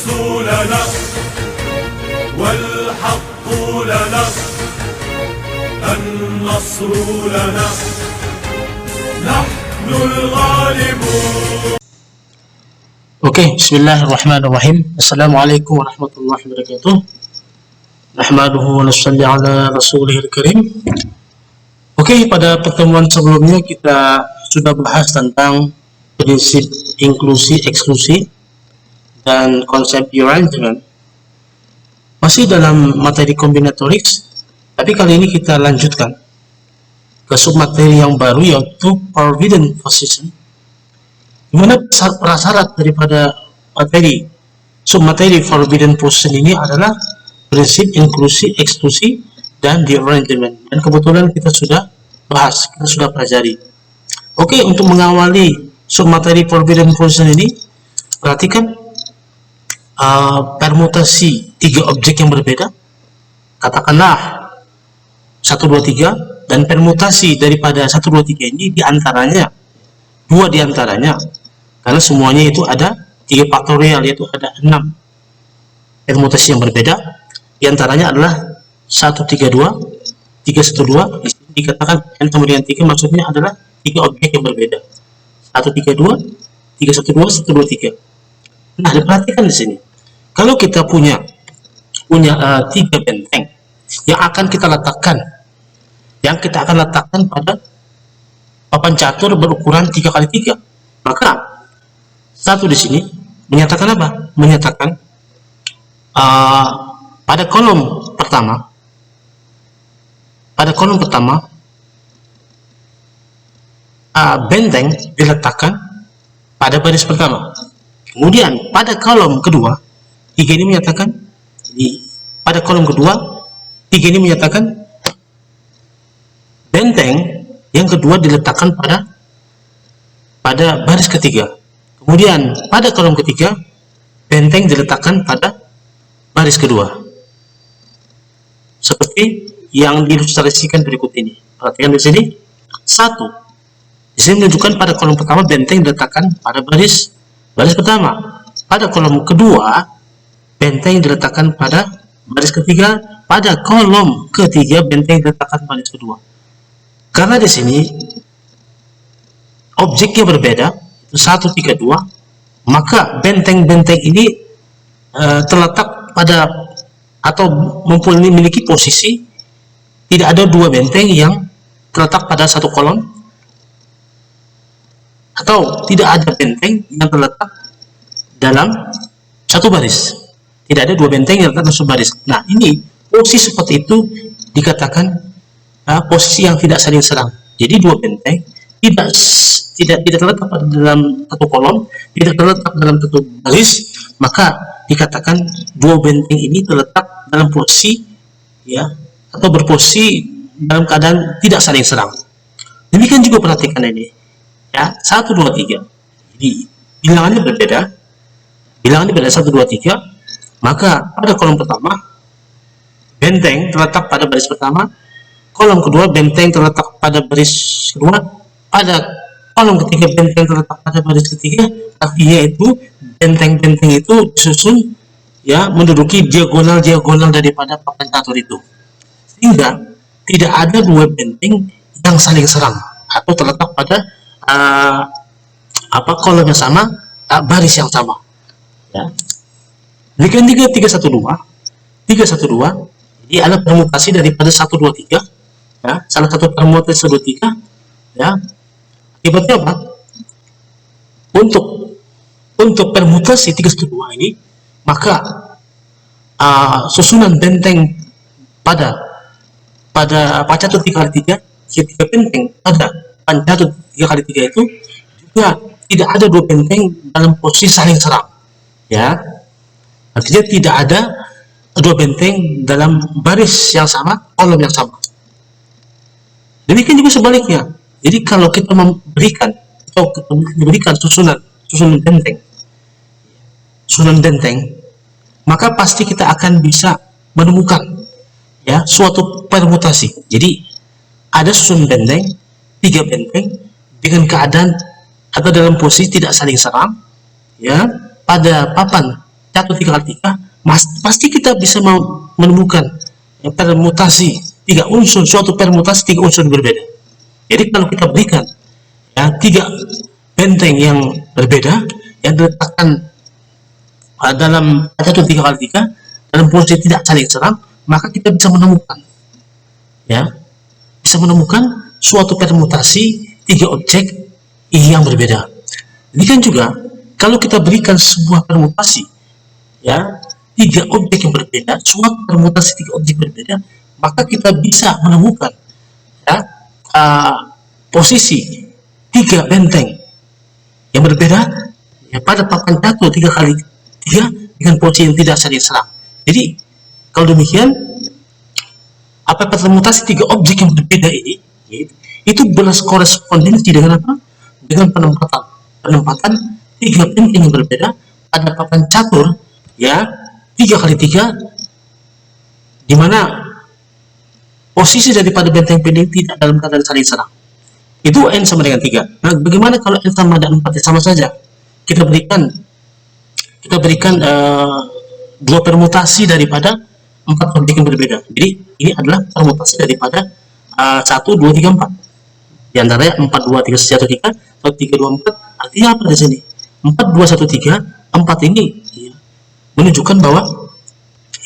رسولنا والحق لنا النصر لنا نحن الغالبون. Bismillahirrahmanirrahim. Assalamualaikum warahmatullahi wabarakatuh. Nahmaduhu wa nusalli ala rasulihil karim. Pada pertemuan sebelumnya kita sudah bahas tentang prinsip inklusi eksklusi dan konsep arrangement. Masih dalam materi kombinatorik, tapi kali ini kita lanjutkan ke submateri yang baru, yaitu forbidden position, di mana prasyarat daripada submateri forbidden position ini adalah prinsip inklusi eksklusi dan arrangement, dan kebetulan kita sudah bahas, kita sudah pelajari. Untuk mengawali submateri forbidden position ini, perhatikan permutasi tiga objek yang berbeda, katakanlah 1, 2, 3, dan permutasi daripada 1, 2, 3 ini diantaranya, 2 diantaranya, karena semuanya itu ada 3 faktorial, yaitu ada 6 permutasi yang berbeda, diantaranya adalah 1, 3, 2, 3, 1, 2, dikatakan n kemudian 3, maksudnya adalah 3 objek yang berbeda, 1, 3, 2, 3, 1, 2, 1, 2, 3. Nah, diperhatikan di sini, kalau kita punya 3 benteng yang akan kita letakkan pada papan catur berukuran 3 kali 3, maka satu di sini menyatakan apa? Menyatakan pada kolom pertama benteng diletakkan pada baris pertama. Kemudian pada kolom kedua, 3 ini menyatakan benteng yang kedua diletakkan pada baris ketiga. Kemudian pada kolom ketiga, benteng diletakkan pada baris kedua, seperti yang diilustrasikan berikut ini. Perhatikan di sini, 1 di sini menunjukkan pada kolom pertama benteng diletakkan pada baris pertama. Pada kolom kedua, benteng diletakkan pada baris ketiga. Pada kolom ketiga, benteng diletakkan pada baris kedua. Karena di sini objeknya berbeda, 1, 3, 2, maka benteng-benteng ini terletak pada atau memiliki posisi, tidak ada 2 benteng yang terletak pada satu kolom, atau tidak ada benteng yang terletak dalam satu baris. Tidak ada 2 benteng yang terletak dalam satu baris. Nah, ini posisi seperti itu dikatakan posisi yang tidak saling serang. Jadi 2 benteng tidak terletak dalam satu kolom, tidak terletak dalam satu baris, maka dikatakan 2 benteng ini terletak dalam posisi atau berposisi dalam keadaan tidak saling serang. Demikian juga perhatikan ini 1, 2, 3. Jadi bilangannya berbeda 1, 2, 3, maka pada kolom pertama benteng terletak pada baris pertama, kolom kedua benteng terletak pada baris kedua, pada kolom ketiga benteng terletak pada baris ketiga. Artinya itu benteng-benteng itu disusun menduduki diagonal daripada papan catur itu, sehingga tidak ada 2 benteng yang saling serang atau terletak pada kolom yang sama, baris yang sama. Demikian 3, 1, 2, jadi ada permutasi daripada 1, 2, 3. Salah satu permutasi 1, 2, 3. Akibatnya apa? Untuk permutasi 3, 1, 2 ini, maka susunan benteng pada catur 3 kali 3, 3 benteng pada catur 3 kali 3 itu juga tidak ada 2 benteng dalam posisi saling serang. Artinya tidak ada 2 benteng dalam baris yang sama, kolom yang sama. Demikian juga sebaliknya. Jadi kalau kita memberikan susunan benteng, maka pasti kita akan bisa menemukan suatu permutasi. Jadi ada susunan benteng, 3 benteng dengan keadaan atau dalam posisi tidak saling serang, pada papan catur 3 kali 3, pasti kita bisa menemukan permutasi 3 unsur, suatu permutasi 3 unsur berbeda. Jadi kalau kita berikan ya 3 benteng yang berbeda yang diletakkan dalam catur 3 kali 3 dalam posisi tidak saling serang, maka kita bisa menemukan suatu permutasi 3 objek yang berbeda. Demikian juga kalau kita berikan sebuah permutasi 3 objek yang berbeda, suatu permutasi 3 objek berbeda, maka kita bisa menemukan posisi 3 benteng yang berbeda pada papan catur 3 kali 3 dengan posisi yang tidak saling serang. Jadi kalau demikian, apa permutasi 3 objek yang berbeda ini itu berkorespondensi dengan apa? Dengan penempatan 3 benteng yang berbeda pada papan catur 3 kali 3, di mana posisi daripada benteng-benteng tidak dalam keadaan saling serang. Itu n sama dengan 3. Nah, bagaimana kalau n sama dengan 4? Sama saja. Kita berikan 2 permutasi daripada 4 objek yang berbeda. Jadi ini adalah permutasi daripada 1, 2, 3, 4. Di antaranya 4, 2, 3, 1, 3, atau 3, 2, 4. Artinya apa di sini? 4, 2, 1, 3, 4 ini menunjukkan bahwa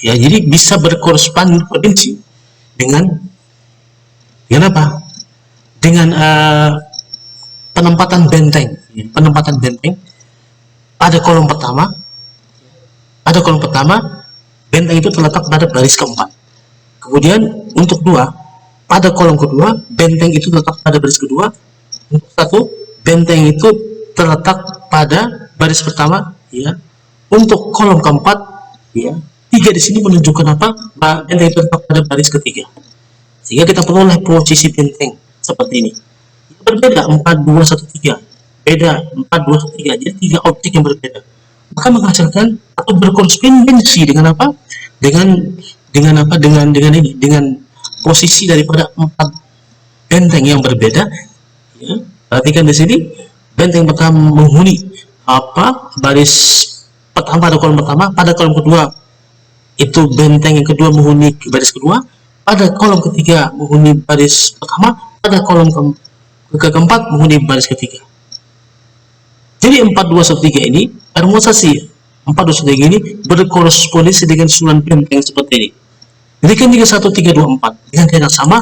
jadi bisa berkorespondensi dengan apa? Dengan penempatan benteng. Penempatan benteng pada kolom pertama. Pada kolom pertama, benteng itu terletak pada baris keempat. Kemudian untuk 2, pada kolom kedua, benteng itu terletak pada baris kedua. Untuk 1, benteng itu terletak pada baris pertama. Untuk kolom keempat, 3 di sini menunjukkan apa? Benteng itu terletak pada baris ketiga. Sehingga kita peroleh posisi benteng seperti ini. Berbeda 4, 2, 1, 3. Beda 4, 2, 1, 3. Jadi 3 objek yang berbeda. Maka menghasilkan atau berkorespondensi dengan apa? Dengan posisi daripada 4 benteng yang berbeda. Perhatikan di sini, benteng pertama menghuni baris pertama pada kolom pertama, pada kolom kedua itu benteng yang kedua menghuni baris kedua, pada kolom ketiga menghuni baris pertama, pada kolom keempat menghuni baris ketiga. Jadi 4, 2, 1, 3 ini permutasi 4, 2, 1, 3 ini berkorespondensi dengan susunan benteng seperti ini. Demikian juga 1, 3, 2, 4 dengan cara sama.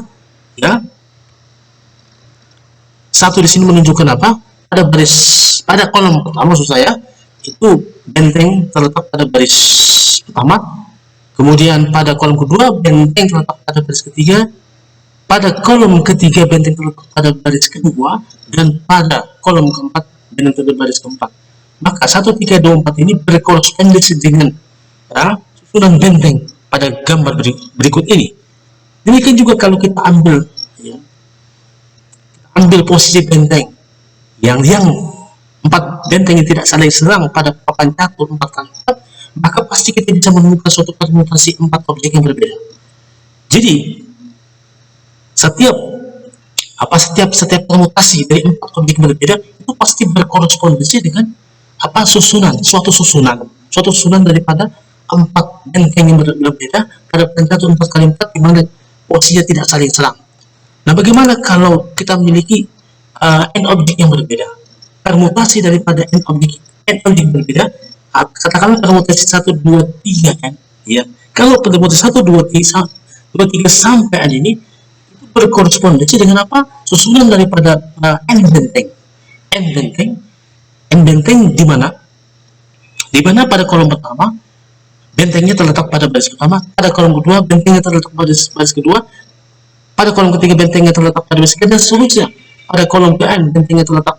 Satu di sini menunjukkan apa? Pada kolom pertama maksud saya itu benteng terletak pada baris pertama. Kemudian pada kolom kedua benteng terletak pada baris ketiga. Pada kolom ketiga benteng terletak pada baris kedua, dan pada kolom keempat benteng terletak pada baris keempat. Maka 1, 3, 2, 4 ini berkorespondensi dengan susunan benteng pada gambar berikut ini. Demikian juga kalau kita ambil posisi benteng yang 4 benteng yang tidak saling serang pada papan catur 4 kali 4, maka pasti kita bisa menemukan suatu permutasi 4 objek yang berbeda. Jadi setiap permutasi dari 4 objek yang berbeda itu pasti berkorespondensi dengan suatu susunan daripada 4 benteng yang berbeda pada papan catur 4 kali 4 di mana posisinya tidak saling serang. Nah, bagaimana kalau kita memiliki n objek yang berbeda? Permutasi daripada n objek berbeda, katakanlah permutasi 1, 2, 3 kan? Kalau permutasi 1, 2, 3 sampai ada ini itu berkorespondensi dengan apa? Susunan daripada n benteng. N benteng di mana? Di mana pada kolom pertama bentengnya terletak pada baris pertama, pada kolom kedua bentengnya terletak pada baris kedua, pada kolom ketiga bentengnya terletak pada baris ketiga, dan seterusnya. Pada kolom ke-n bentengnya terletak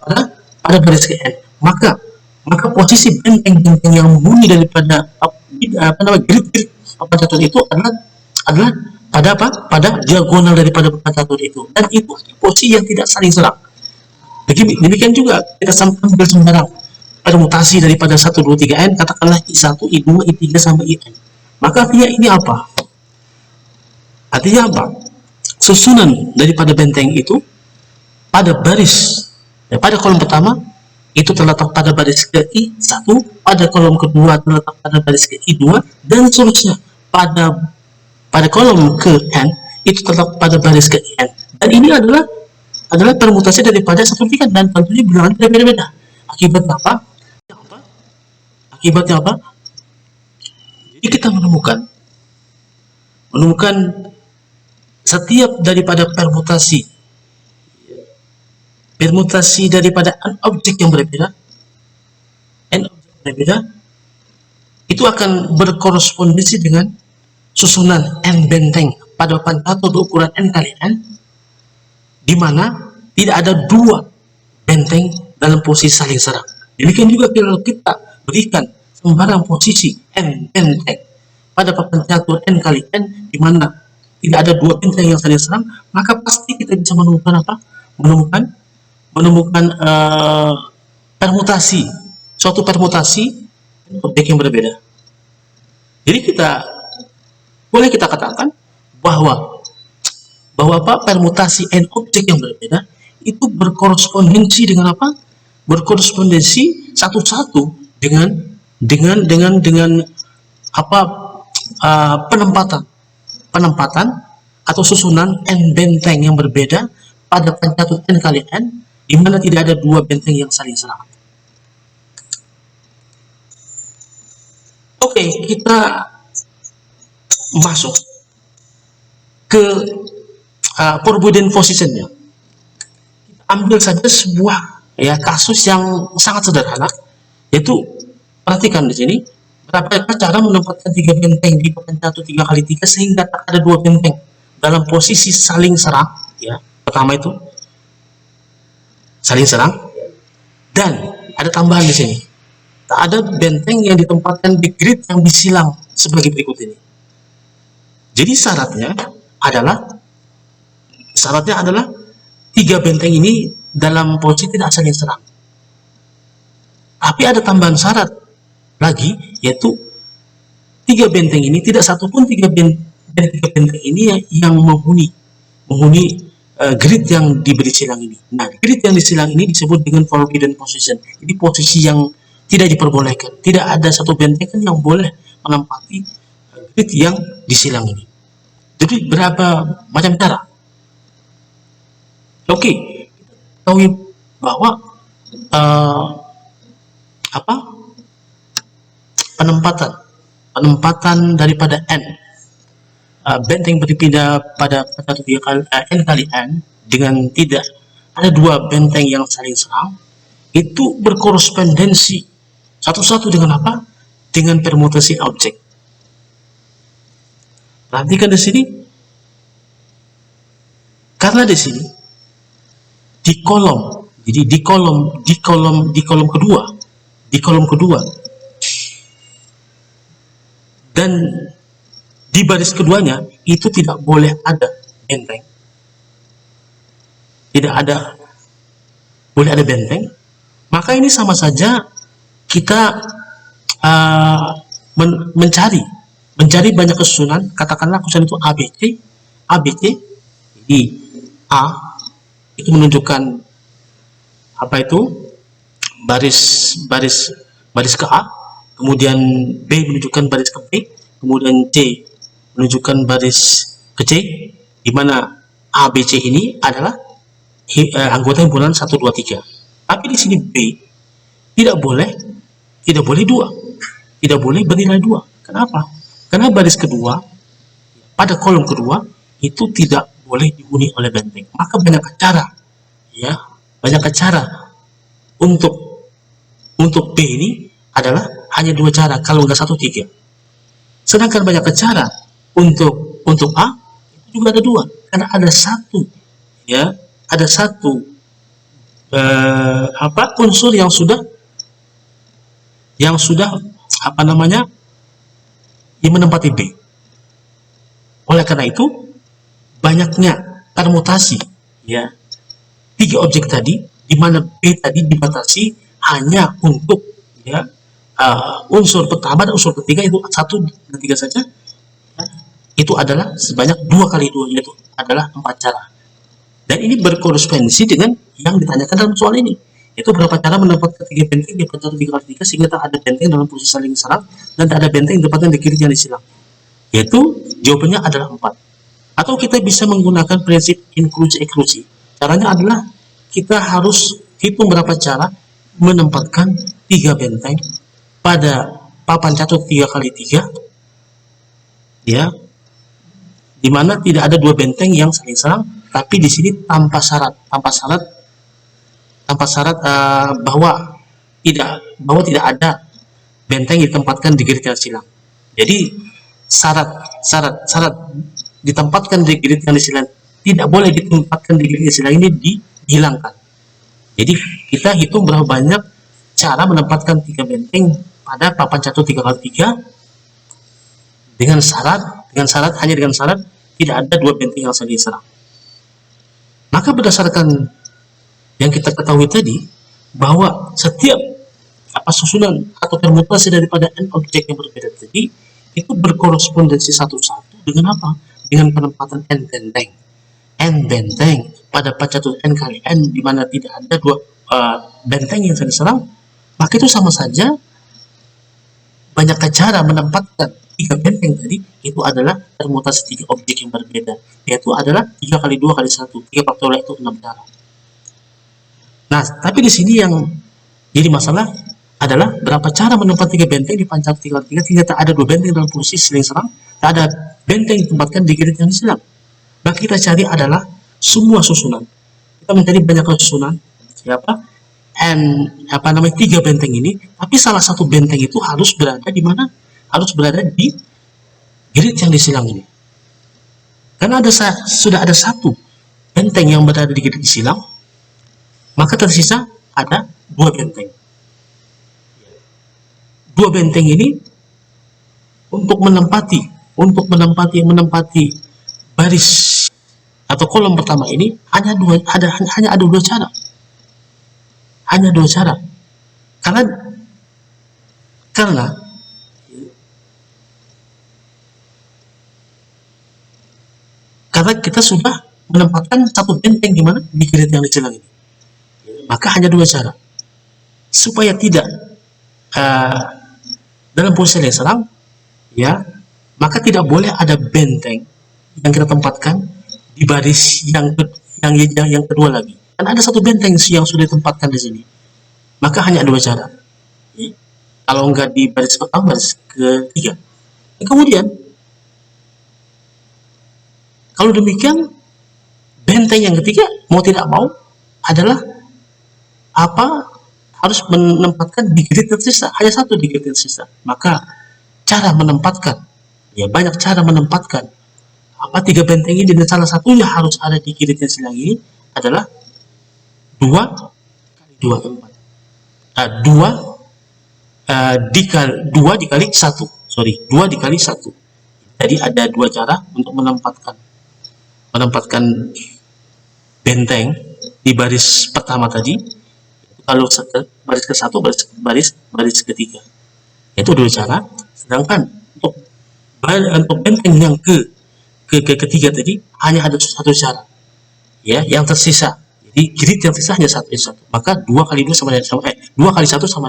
pada baris ke-n. Maka posisi benteng-benteng yang menghuni daripada grid papan catur itu adalah pada diagonal daripada papan catur itu, dan itu posisi yang tidak saling serang. Demikian juga kita ambil sembarang permutasi daripada 1, 2, 3n, katakanlah I1, I2, I3 sampai In. Maka artinya ini apa? Artinya apa? Susunan daripada benteng itu pada baris pada kolom pertama itu terletak pada baris ke I1, pada kolom kedua terletak pada baris ke I2, dan seterusnya. Pada kolom ke N itu terletak pada baris ke N. Dan ini adalah permutasi daripada satu tingkat, dan tentunya bilangan berbeda-beda. Akibatnya apa? Jadi kita menemukan setiap daripada permutasi daripada n objek yang berbeda, itu akan berkorespondensi dengan susunan n benteng pada pancatur berukuran n kali n, di mana tidak ada dua benteng dalam posisi saling serang. Demikian juga kalau kita berikan sembarang posisi n benteng pada papan catur n kali n, di mana tidak ada dua benteng yang saling serang, maka pasti kita bisa menemukan suatu permutasi objek yang berbeda. Jadi boleh kita katakan bahwa permutasi n objek yang berbeda itu berkorespondensi dengan apa? Berkorespondensi satu-satu dengan penempatan atau susunan n benteng yang berbeda pada pencatur n kali n, di mana tidak ada dua benteng yang saling serang. Oke, kita masuk ke forbidden position-nya. Kita ambil saja sebuah kasus yang sangat sederhana, yaitu perhatikan di sini berapa cara menempatkan tiga benteng di papan catur 3x3 sehingga tak ada dua benteng dalam posisi saling serang. Ya, pertama itu saling serang, dan ada tambahan di sini, tak ada benteng yang ditempatkan di grid yang disilang sebagai berikut ini. Jadi syaratnya adalah tiga benteng ini dalam posisi tidak saling serang. Tapi ada tambahan syarat lagi, yaitu tiga benteng ini tidak satupun tiga benteng ini yang menghuni grid yang diberi silang ini. Nah, grid yang disilang ini disebut dengan forbidden position. Ini posisi yang tidak diperbolehkan. Tidak ada satu benteng yang boleh menempati grid yang disilang ini. Jadi berapa macam cara? Oke, kita tahu bahwa penempatan daripada n benteng berpindah pada satu n kali n dengan tidak ada dua benteng yang saling serang, itu berkorespondensi satu-satu dengan apa? Dengan permutasi objek. Perhatikan di sini, karena di sini di kolom kedua dan di baris keduanya itu tidak boleh ada benteng, boleh ada benteng, maka ini sama saja kita mencari banyak kesusunan. Katakanlah kesusunan itu ABC. Jadi A itu menunjukkan baris ke A, kemudian B menunjukkan baris ke B, kemudian C menunjukkan baris ke C, di mana A, B, C ini adalah anggota himpunan 1, 2, 3. Tapi di sini B tidak boleh dua, tidak boleh bernilai 2. Kenapa? Karena baris kedua pada kolom kedua itu tidak boleh dihuni oleh benteng. Maka banyak cara untuk B ini adalah hanya 2 cara, kalau nggak 1, 3. Sedangkan banyak cara untuk A itu juga ada 2, karena ada satu unsur yang sudah yang menempati B. Oleh karena itu banyaknya permutasi 3 objek tadi, di mana B tadi dibatasi hanya untuk unsur pertama dan unsur ketiga, itu 1 dan 3 saja. Itu adalah sebanyak 2 kali 2, yaitu adalah 4 cara. Dan ini berkorespondensi dengan yang ditanyakan dalam soal ini, Itu berapa cara mendapatkan 3 benteng di pancatu 3x3 sehingga tak ada benteng dalam posisi saling serang dan tak ada benteng yang ditempatkan di kiri yang disilang. Yaitu jawabannya adalah 4. Atau kita bisa menggunakan prinsip inklusi-eksklusi. Caranya adalah kita harus hitung berapa cara menempatkan 3 benteng pada papan catut 3x3, ya, dimana tidak ada 2 benteng yang saling serang, tapi di sini tanpa syarat bahwa tidak ada benteng yang ditempatkan di grid yang silang. Jadi syarat ditempatkan di grid yang disilang tidak boleh ditempatkan di grid yang silang ini dihilangkan. Jadi kita hitung berapa banyak cara menempatkan 3 benteng pada papan catut 3x3 dengan syarat tidak ada 2 benteng yang saling serang. Maka berdasarkan yang kita ketahui tadi, bahwa setiap susunan atau permutasi daripada n objek yang berbeda tadi itu berkorespondensi satu-satu dengan apa? Dengan penempatan n benteng pada pancatut n kali n, di mana tidak ada 2 benteng yang saling serang, maka itu sama saja banyak cara menempatkan 3 benteng tadi itu adalah permutasi 3 objek yang berbeda, yaitu adalah 3 kali 2 kali 1, 3 faktorial itu 6 cara. Nah, tapi di sini yang jadi masalah adalah berapa cara menempatkan 3 benteng di pancatut 3x3 sehingga tak ada 2 benteng dalam posisi saling serang, tak ada benteng ditempatkan di grid yang disilang. Maka kita cari adalah semua susunan. Kita mencari banyak susunan, siapa? Tiga benteng ini, tapi salah satu benteng itu harus berada di mana? Harus berada di grid yang disilang ini. Karena sudah ada satu benteng yang berada di grid disilang, maka tersisa ada 2 benteng. 2 benteng ini untuk menempati baris atau kolom pertama ini hanya ada dua cara. Hanya 2 cara. Karena kita sudah menempatkan satu benteng di mana? Di grid yang disilang ini. Maka hanya 2 cara. Supaya tidak dalam posisi yang serang, ya, maka tidak boleh ada benteng yang kita tempatkan di baris yang kedua lagi. Dan ada satu benteng yang sudah ditempatkan di sini. Maka hanya 2 cara. Ya. Kalau enggak di baris pertama, baris ketiga. Dan kemudian, kalau demikian, benteng yang ketiga mau tidak mau adalah harus menempatkan di grid tersisa, hanya satu di grid tersisa. Maka cara menempatkan, ya, banyak cara menempatkan 3 benteng ini, dan salah satunya harus ada di grid yang silang ini adalah 2 dikali 1. Jadi ada 2 cara untuk menempatkan benteng di baris pertama tadi. Kalau baris ke-1, baris ketiga, itu 2 cara. Sedangkan untuk benteng yang ketiga tadi hanya ada 1 cara, ya, yang tersisa. Jadi grid yang tersisa hanya satu. Maka 2 kali 1 sama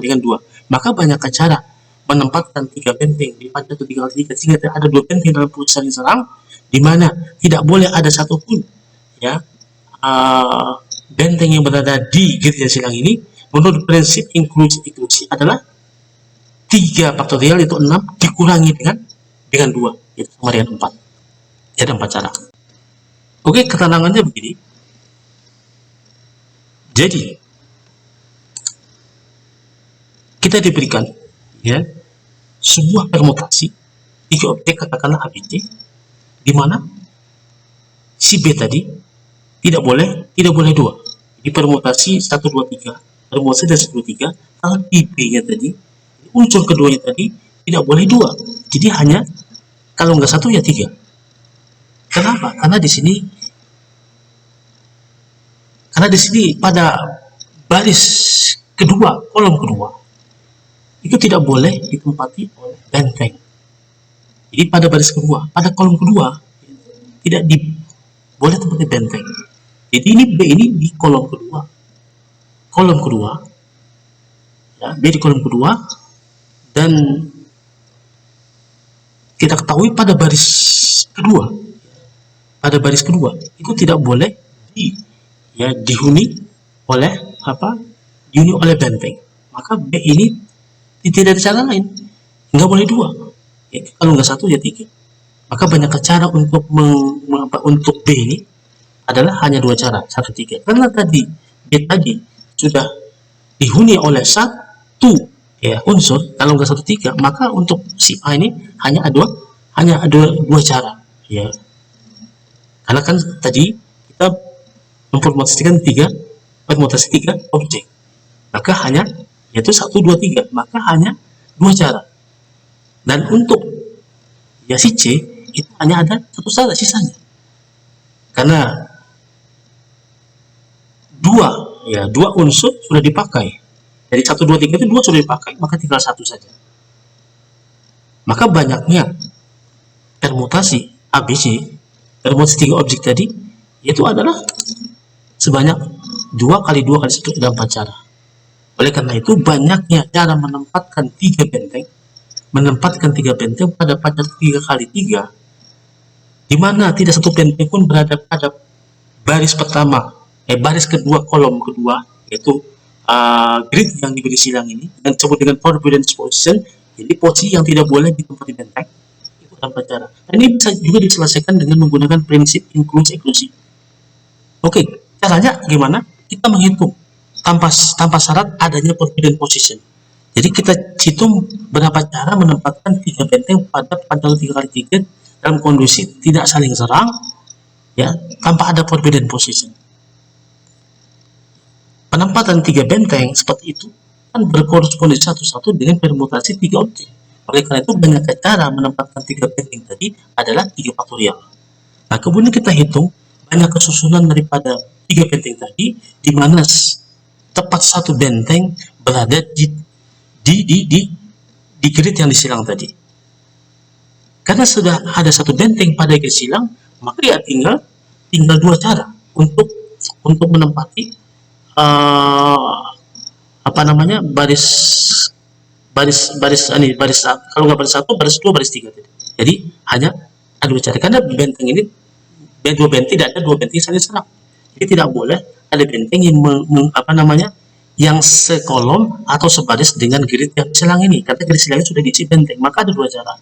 dengan 2. Maka banyak cara menempatkan 3 benteng di pancatut 3x3 sehingga ada 2 benteng dalam posisi saling serang, di mana tidak boleh ada satupun, ya, benteng yang berada di grid yang silang ini. Menurut prinsip inklusi adalah 3 faktorial itu 6 dikurangi dengan 2, itu sama dengan 4. Jadi 4 cara. Oke, keterangannya begini. Jadi kita diberikan, ya, sebuah permutasi 3 objek, katakanlah ABC, di mana si B tadi tidak boleh 2. Di permutasi 1, 2, 3. Permutasi dari 1, 2, 3. Kalau di B-nya tadi, unsur keduanya tadi tidak boleh 2. Jadi hanya kalau nggak 1 ya 3. Kenapa? Karena di sini pada baris kedua, kolom kedua, itu tidak boleh ditempati oleh benteng. Jadi pada baris kedua, pada kolom kedua tidak boleh tempati benteng. Jadi ini B ini di kolom kedua. kolom kedua, ya, B di kolom kedua, dan kita ketahui pada baris kedua itu tidak boleh dihuni oleh benteng. Maka B ini tidak ada cara lain, nggak boleh dua. Ya, kalau nggak satu ya tiga. Maka banyak cara untuk untuk B ini adalah hanya dua cara, 1, 3. Karena tadi B tadi sudah dihuni oleh satu unsur, kalau nggak 1, 3, maka untuk si A ini hanya ada dua cara, ya. Karena kan tadi kita mempermutasikan permutasi tiga objek, maka hanya yaitu 1, 2, 3, maka hanya dua cara. Dan untuk si C itu hanya ada satu cara sisanya, karena dua unsur sudah dipakai. Jadi 1, 2, 3 itu dua sudah dipakai, maka tinggal satu saja. Maka banyaknya permutasi ABC, permutasi tiga objek tadi, itu adalah sebanyak 2 kali 2 kali 1 ada 4 cara. Oleh karena itu banyaknya cara menempatkan tiga benteng pada pajak 3 kali 3, di mana tidak satu benteng pun berada pada baris pertama, baris kedua kolom kedua, yaitu grid yang diberi silang ini, dan disebut dengan forbidden position. Jadi posisi yang tidak boleh ditempati benteng itu tanpa cara. Dan ini bisa juga diselesaikan dengan menggunakan prinsip include eksklusi. Oke, caranya gimana? Kita menghitung tanpa syarat adanya forbidden position. Jadi kita hitung berapa cara menempatkan tiga benteng pada pangkal 3 kali 3 dalam kondisi tidak saling serang, ya, tanpa ada forbidden position. Penempatan tiga benteng seperti itu kan berkorespondensi satu-satu dengan permutasi tiga objek. Oleh karena itu banyak cara menempatkan tiga benteng tadi adalah 3 faktorial. Nah, kemudian kita hitung banyak kesusunan daripada tiga benteng tadi, di mana tepat satu benteng berada di grid yang disilang tadi. Karena sudah ada satu benteng pada grid silang, maka ya tinggal dua cara untuk menempati baris kalau nggak baris 1, baris 2, baris 3 tadi. Jadi hanya ada dua cara, karena benteng ini tidak ada dua benteng saling serang. Jadi tidak boleh ada benteng yang sekolom atau sebaris dengan grid yang silang ini, karena grid silangnya sudah diisi benteng. Maka ada dua cara.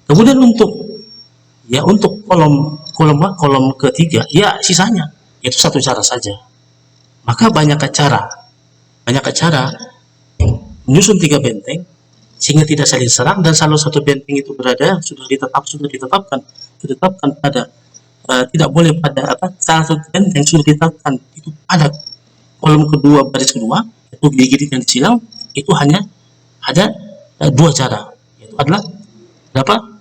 Kemudian untuk kolom ketiga, ya sisanya itu satu cara saja. Maka banyak cara menyusun tiga benteng sehingga tidak saling serang, dan salah satu benteng itu berada sudah ditetapkan pada tidak boleh pada salah satu benteng sudah ditetapkan itu ada kolom kedua baris kedua, itu grid yang disilang, itu hanya ada dua cara, yaitu adalah berapa?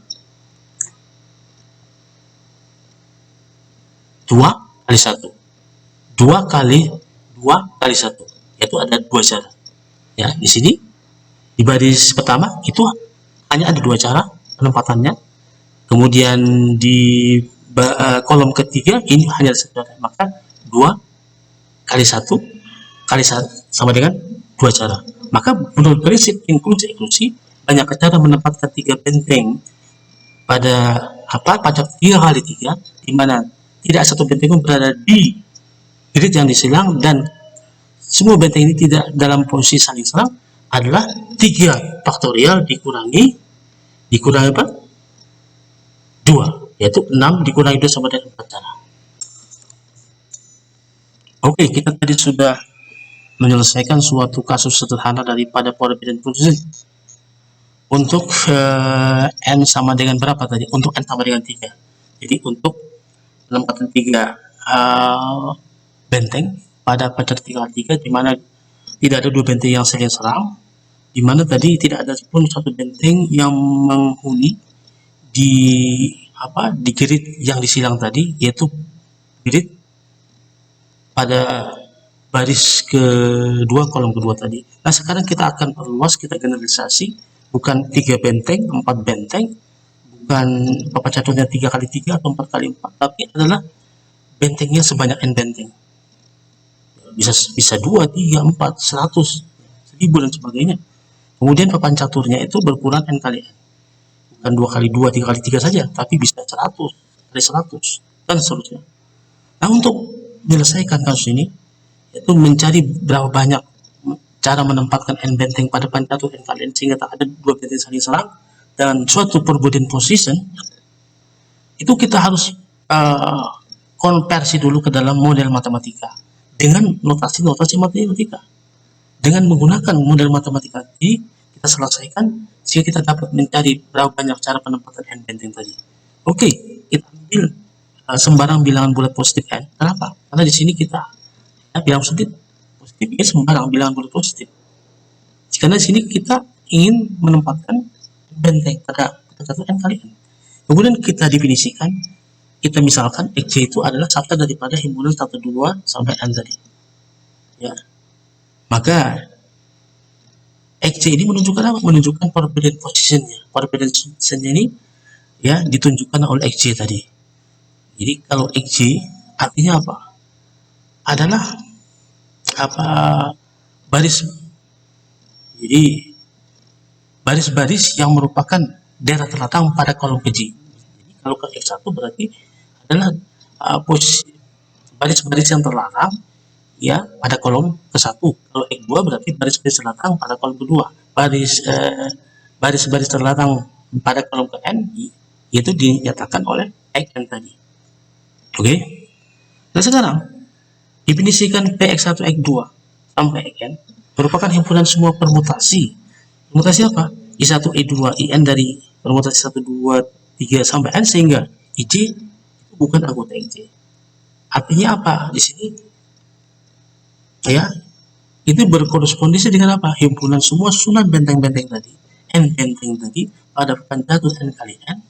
2 kali 1, 2 kali 1, yaitu ada dua cara. Ya, di sini di baris pertama itu hanya ada dua cara penempatannya. Kemudian di kolom ketiga ini hanya satu cara. Maka 2 kali 1 sama dengan dua cara. Maka menurut prinsip include eksklusi, banyak cara menempatkan tiga benteng pada pajak 3 kali 3, di mana tidak satu benteng pun berada di grid yang disilang, dan semua benteng ini tidak dalam posisi saling serang, adalah 3 faktorial dikurangi 2, yaitu 6 dikurangi 2 sama dengan 4 cara. Oke, kita tadi sudah menyelesaikan suatu kasus sederhana daripada forbidden position. Untuk n sama dengan berapa tadi? Untuk n sama dengan 3. Jadi untuk penempatan 3 benteng pada pajak 3 kali 3, di mana tidak ada dua benteng yang saling serang, di mana tadi tidak ada pun satu benteng yang menghuni di grid yang disilang tadi, yaitu grid pada baris kedua kolom kedua tadi. Nah, sekarang kita akan perluas, kita generalisasi, bukan 3 benteng, 4 benteng, bukan pecahnya 3 kali 3 atau 4 kali 4, tapi adalah bentengnya sebanyak n benteng. bisa 2, 3, 4, 100, 1000 dan sebagainya. Kemudian papan caturnya itu berukuran n kali n, bukan 2 kali 2, 3 kali 3 saja, tapi bisa 100 kali 100 dan seterusnya. Nah, untuk menyelesaikan kasus ini, yaitu mencari berapa banyak cara menempatkan n benteng pada papan catur n kali n sehingga tak ada dua benteng saling serang dan suatu forbidden position, itu kita harus konversi dulu ke dalam model matematika dengan notasi-notasi matematika. Dengan menggunakan model matematika tadi, kita selesaikan sehingga kita dapat mencari berapa banyak cara penempatan n benteng tadi. Oke, kita ambil sembarang bilangan bulat positif n. Kenapa? Karena di sini kita bilang positif ini sembarang bilangan bulat positif. Karena di sini kita ingin menempatkan benteng pada catur n kali n. Kemudian kita definisikan, kita misalkan xj itu adalah subset daripada himpunan 1, 2 sampai n tadi. Ya. Maka xj ini menunjukkan apa? Menunjukkan forbidden position-nya. Forbidden position-nya ini ya ditunjukkan oleh xj tadi. Jadi kalau xj artinya apa? Adalah baris. Jadi baris-baris yang merupakan daerah terletak pada kolom keji. Jadi kalau ke x1 berarti adalah posisi baris-baris yang terlarang ya pada kolom ke-1. Kalau x2 berarti baris-baris terlarang pada kolom kedua. Baris-baris terlarang pada kolom ke n yaitu dinyatakan oleh xn tadi. Oke. Nah, sekarang definisikan px1 x2 sampai xn merupakan himpunan semua permutasi. Permutasi apa? I1, I2, IN dari permutasi 1, 2, 3 sampai N sehingga IJ itu bukan anggota XJ. Artinya apa? Di sini ya, itu berkorespondisi dengan apa? Himpunan semua susunan benteng-benteng tadi, N benteng tadi pada papan catur N kali N,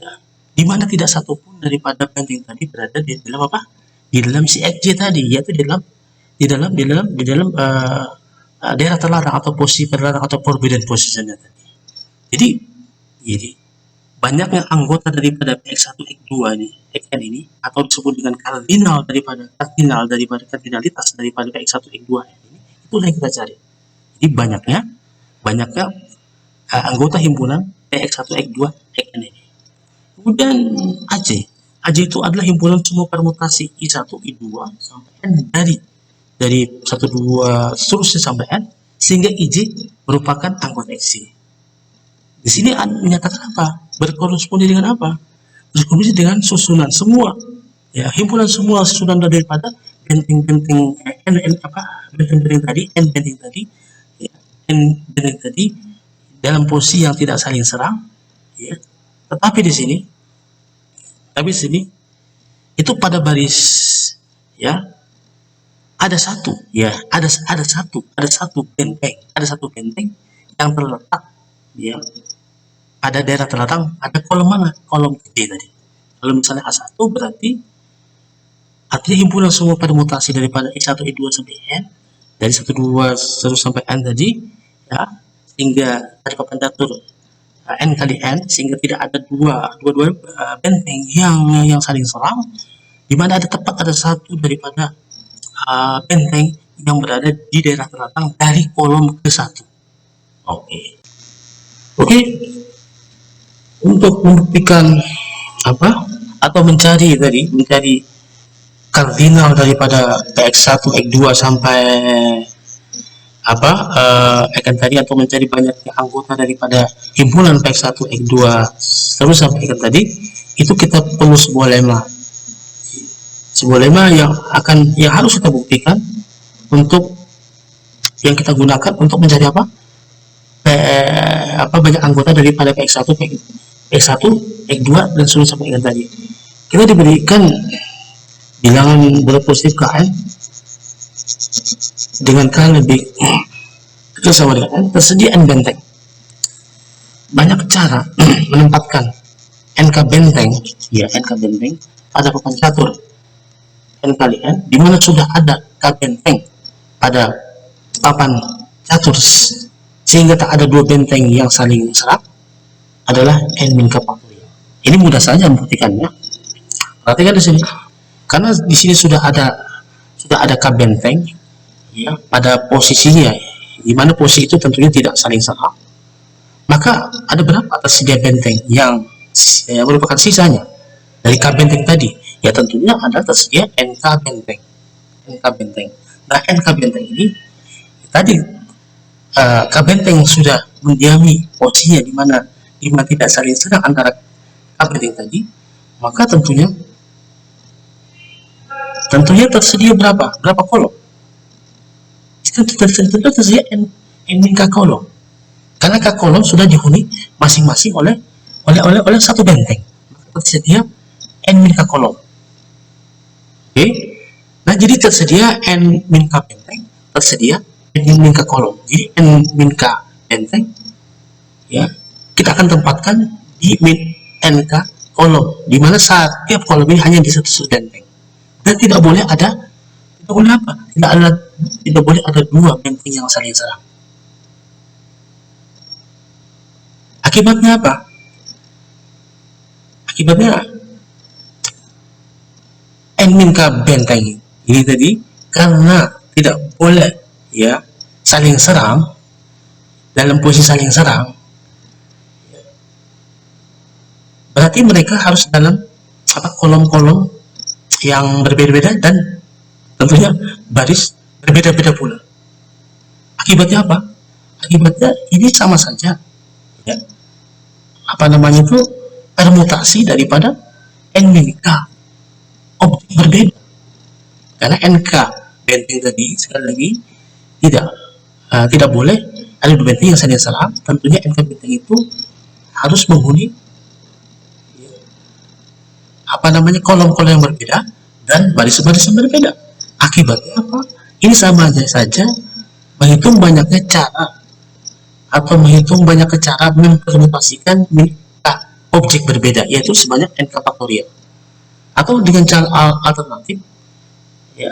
ya, di mana tidak satupun daripada benteng tadi berada di dalam apa? Di dalam si XJ tadi, yaitu di dalam daerah terlarang atau posisi terlarang atau forbidden position-nya tadi. Jadi banyaknya anggota daripada x1 x2 ini, xn ini atau disebut dengan kardinalitas daripada x1 x2 ini, itulah yang kita cari. Jadi banyaknya anggota himpunan x1 x2 xn ini. Kemudian AJ itu adalah himpunan semua permutasi I1 I2 sampai N dari 1, 2 seterusnya sampai N sehingga IJ merupakan anggota XJ. Di sini menyatakan apa? Berkorespondensi dengan apa? Berkorespondensi dengan susunan semua ya, himpunan semua susunan daripada benteng-benteng benteng tadi, N benteng tadi ya, N benteng tadi dalam posisi yang tidak saling serang ya. Tetapi di sini itu pada baris ya ada satu benteng yang terletak ya pada daerah terletak pada kolom mana? Kolom D tadi. Kalau misalnya A1 berarti artinya himpunan semua permutasi daripada X1, I2 sampai N dari 1, 2 terus sampai N tadi ya, sehingga dari papan catur N kali N sehingga tidak ada dua benteng yang saling serang, di mana ada satu daripada benteng yang berada di daerah terletak dari kolom ke-1. Oke. Untuk membuktikan atau mencari kardinal daripada X1, X2 sampai Xn tadi atau mencari banyaknya anggota daripada himpunan X1, X2 terus sampai Xn tadi, itu kita perlu sebuah lemma yang harus kita buktikan untuk yang kita gunakan untuk mencari banyak anggota daripada X1, X2 dan seterusnya sampai Xn tadi. Kita diberikan bilangan bulat positif Kn dengan K lebih kecil sama dengan N, tersedia N benteng. Banyak cara menempatkan NK benteng pada papan catur N kali N, di mana sudah ada K benteng pada papan catur sehingga tak ada dua benteng yang saling serang adalah N min K faktorial. Ini mudah saja membuktikannya. Perhatikan di sini, karena di sini sudah ada sudah ada K benteng ya pada posisinya, di mana posisi itu tentunya tidak saling serang, maka ada berapa tersedia benteng yang merupakan sisanya dari K benteng tadi? Ya tentunya ada tersedia NK benteng. NK benteng. Nah, NK benteng ini tadi K benteng sudah mendiami posisinya di mana tidak saling serang antara K benteng tadi, maka tentunya tersedia berapa kolom? Tentu tersedia N min K kolom, karena K kolom sudah dihuni masing-masing oleh satu benteng, maka tersedia N min K kolom. Oke, nah jadi tersedia N min K benteng, tersedia N min K kolom. Jadi N min K benteng ya kita akan tempatkan di min NK kolom, di mana setiap kolom ini hanya di satu benteng, dan tidak boleh ada dua benteng yang saling serang. Akibatnya apa? Akibatnya N min K benteng ini tadi karena tidak boleh ya saling serang, dalam posisi saling serang, berarti mereka harus dalam kolom-kolom yang berbeda-beda dan tentunya baris berbeda-beda pula. Akibatnya apa? Akibatnya ini sama saja ya, permutasi daripada N min K objek berbeda, karena NK benteng tadi sekali lagi tidak boleh ada dua benteng yang saling serang. Tentunya NK benteng itu harus menghuni kolom-kolom yang berbeda dan baris-baris yang berbeda. Akibatnya apa? Ini sama saja menghitung banyaknya cara mempermutasikan objek berbeda, yaitu sebanyak NK faktorial. Atau dengan cara alternatif ya,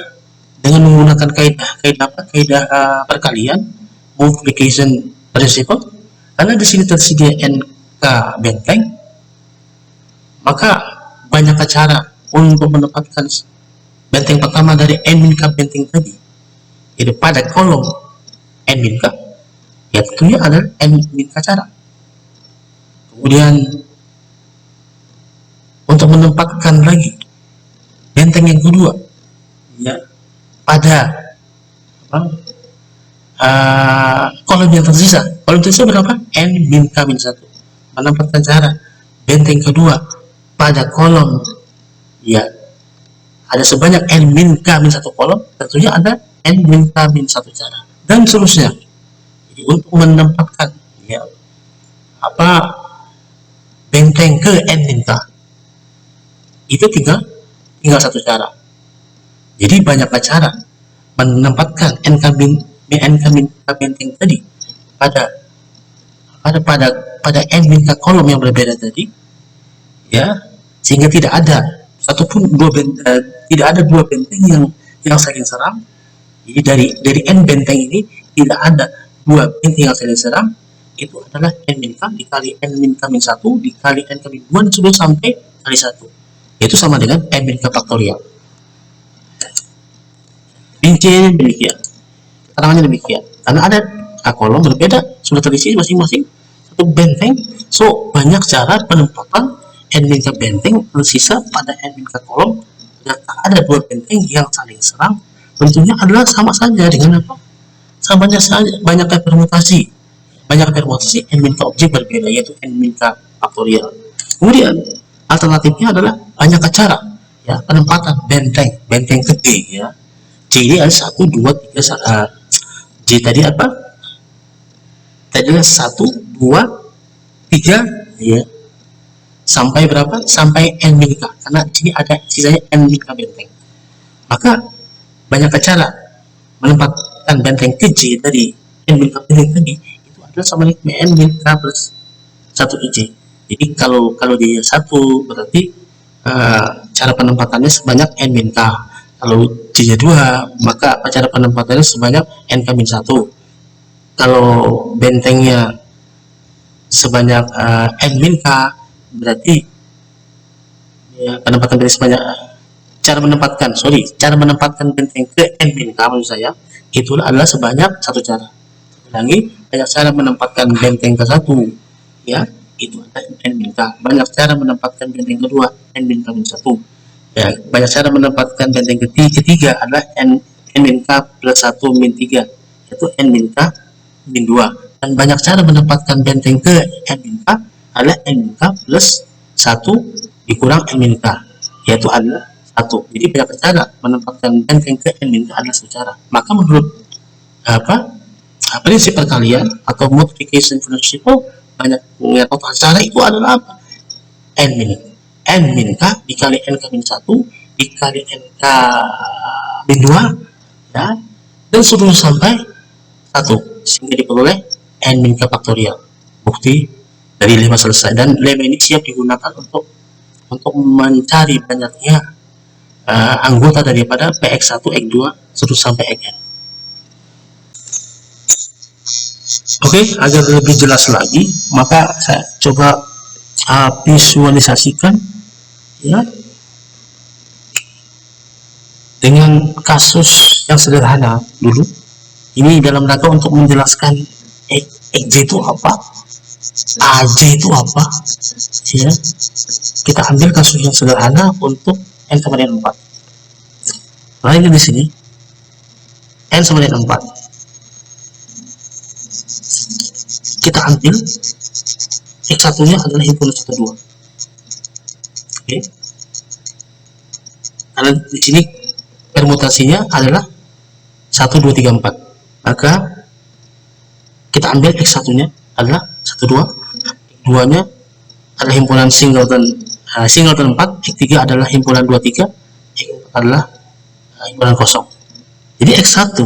dengan menggunakan kaidah perkalian, multiplication principle, karena di sini tersedia NK benteng, maka banyak cara untuk mendapatkan benteng pertama dari N min K benteng tadi. Jadi pada kolom N min K ya tentunya ada N min K cara. Kemudian untuk menempatkan lagi benteng yang kedua ya pada kolom yang tersisa. Kolom tersisa berapa? N min K min 1. Menempatkan cara benteng kedua pada kolom ya ada sebanyak N min K min 1 kolom, tentunya ada N min K min 1 cara, dan seterusnya. Jadi untuk menempatkan ya benteng ke N min K itu tinggal satu cara. Jadi banyak cara menempatkan N min K benteng tadi pada N min K kolom yang berbeda tadi ya, sehingga tidak ada dua benteng yang saling serang. Jadi dari N benteng ini tidak ada dua benteng yang saling serang. Itu adalah N min K dikali N min K min 1 dikali N K min 2 sudah sampai kali 1, itu sama dengan N min K faktorial. Rinciannya demikian, keterangannya demikian, karena ada kolom berbeda sudah terisi masing-masing satu benteng, so banyak cara penempatan N min K benteng tersisa pada N min K kolom. Ternyata ada dua benteng yang saling serang, tentunya adalah sama saja dengan banyak permutasi N min K objek berbeda, yaitu N min K faktorial. Kemudian alternatifnya adalah banyak cara ya penempatan benteng ke D ya. J ini ada 1, 2, 3, J tadi apa? Tadi adalah 1, 2, 3 ya. Sampai berapa? Sampai N min K, karena di sini ada sisanya N min K benteng. Maka banyak cara menempatkan benteng ke J dari N min K benteng tadi, itu adalah sama dengan N min K plus 1 J. Jadi kalau dia 1 berarti cara penempatannya sebanyak N min K. Kalau J nya 2, maka cara penempatannya sebanyak N K min 1. Kalau bentengnya sebanyak N min K, berarti ya, penempatan dari sebanyak cara menempatkan benteng ke n min k maksud saya itu adalah sebanyak satu cara. Ulangi, banyak cara menempatkan benteng ke satu, ya, itu ada n min k. Banyak cara menempatkan benteng kedua, n min k min 1. Ya, banyak cara menempatkan benteng ketiga adalah n min k plus 1 min 3, yaitu n min k min 2. Dan banyak cara menempatkan benteng ke n min k adalah n min k plus 1 dikurang n min k, yaitu adalah 1. Jadi banyak cara menempatkan benteng ke n min k adalah satu cara. Maka menurut prinsip perkalian atau multiplication principle, banyak total cara itu adalah apa? n min k dikali n k min 1 dikali n k min 2, ya, dan seterusnya sampai 1, sehingga diperoleh n min k faktorial. Bukti dari lemma selesai, dan lemma ini siap digunakan untuk mencari banyaknya anggota daripada px1, x2 terus sampai xn. Oke, agar lebih jelas lagi, maka saya coba visualisasikan, ya, dengan kasus yang sederhana dulu. Ini dalam rangka untuk menjelaskan xj itu apa, aj itu apa, ya. Kita ambil kasus yang sederhana untuk n sama dengan 4. Lain di sini n sama dengan 4. Kita ambil x1 nya adalah himpunan 1, 2. Oke. Karena di sini permutasinya adalah 1, 2, 3, 4. Maka kita ambil x1 nya adalah 1, 2. x2 nya adalah himpunan singleton 4, x3 adalah himpunan 2, 3, x4 adalah himpunan kosong. Jadi x1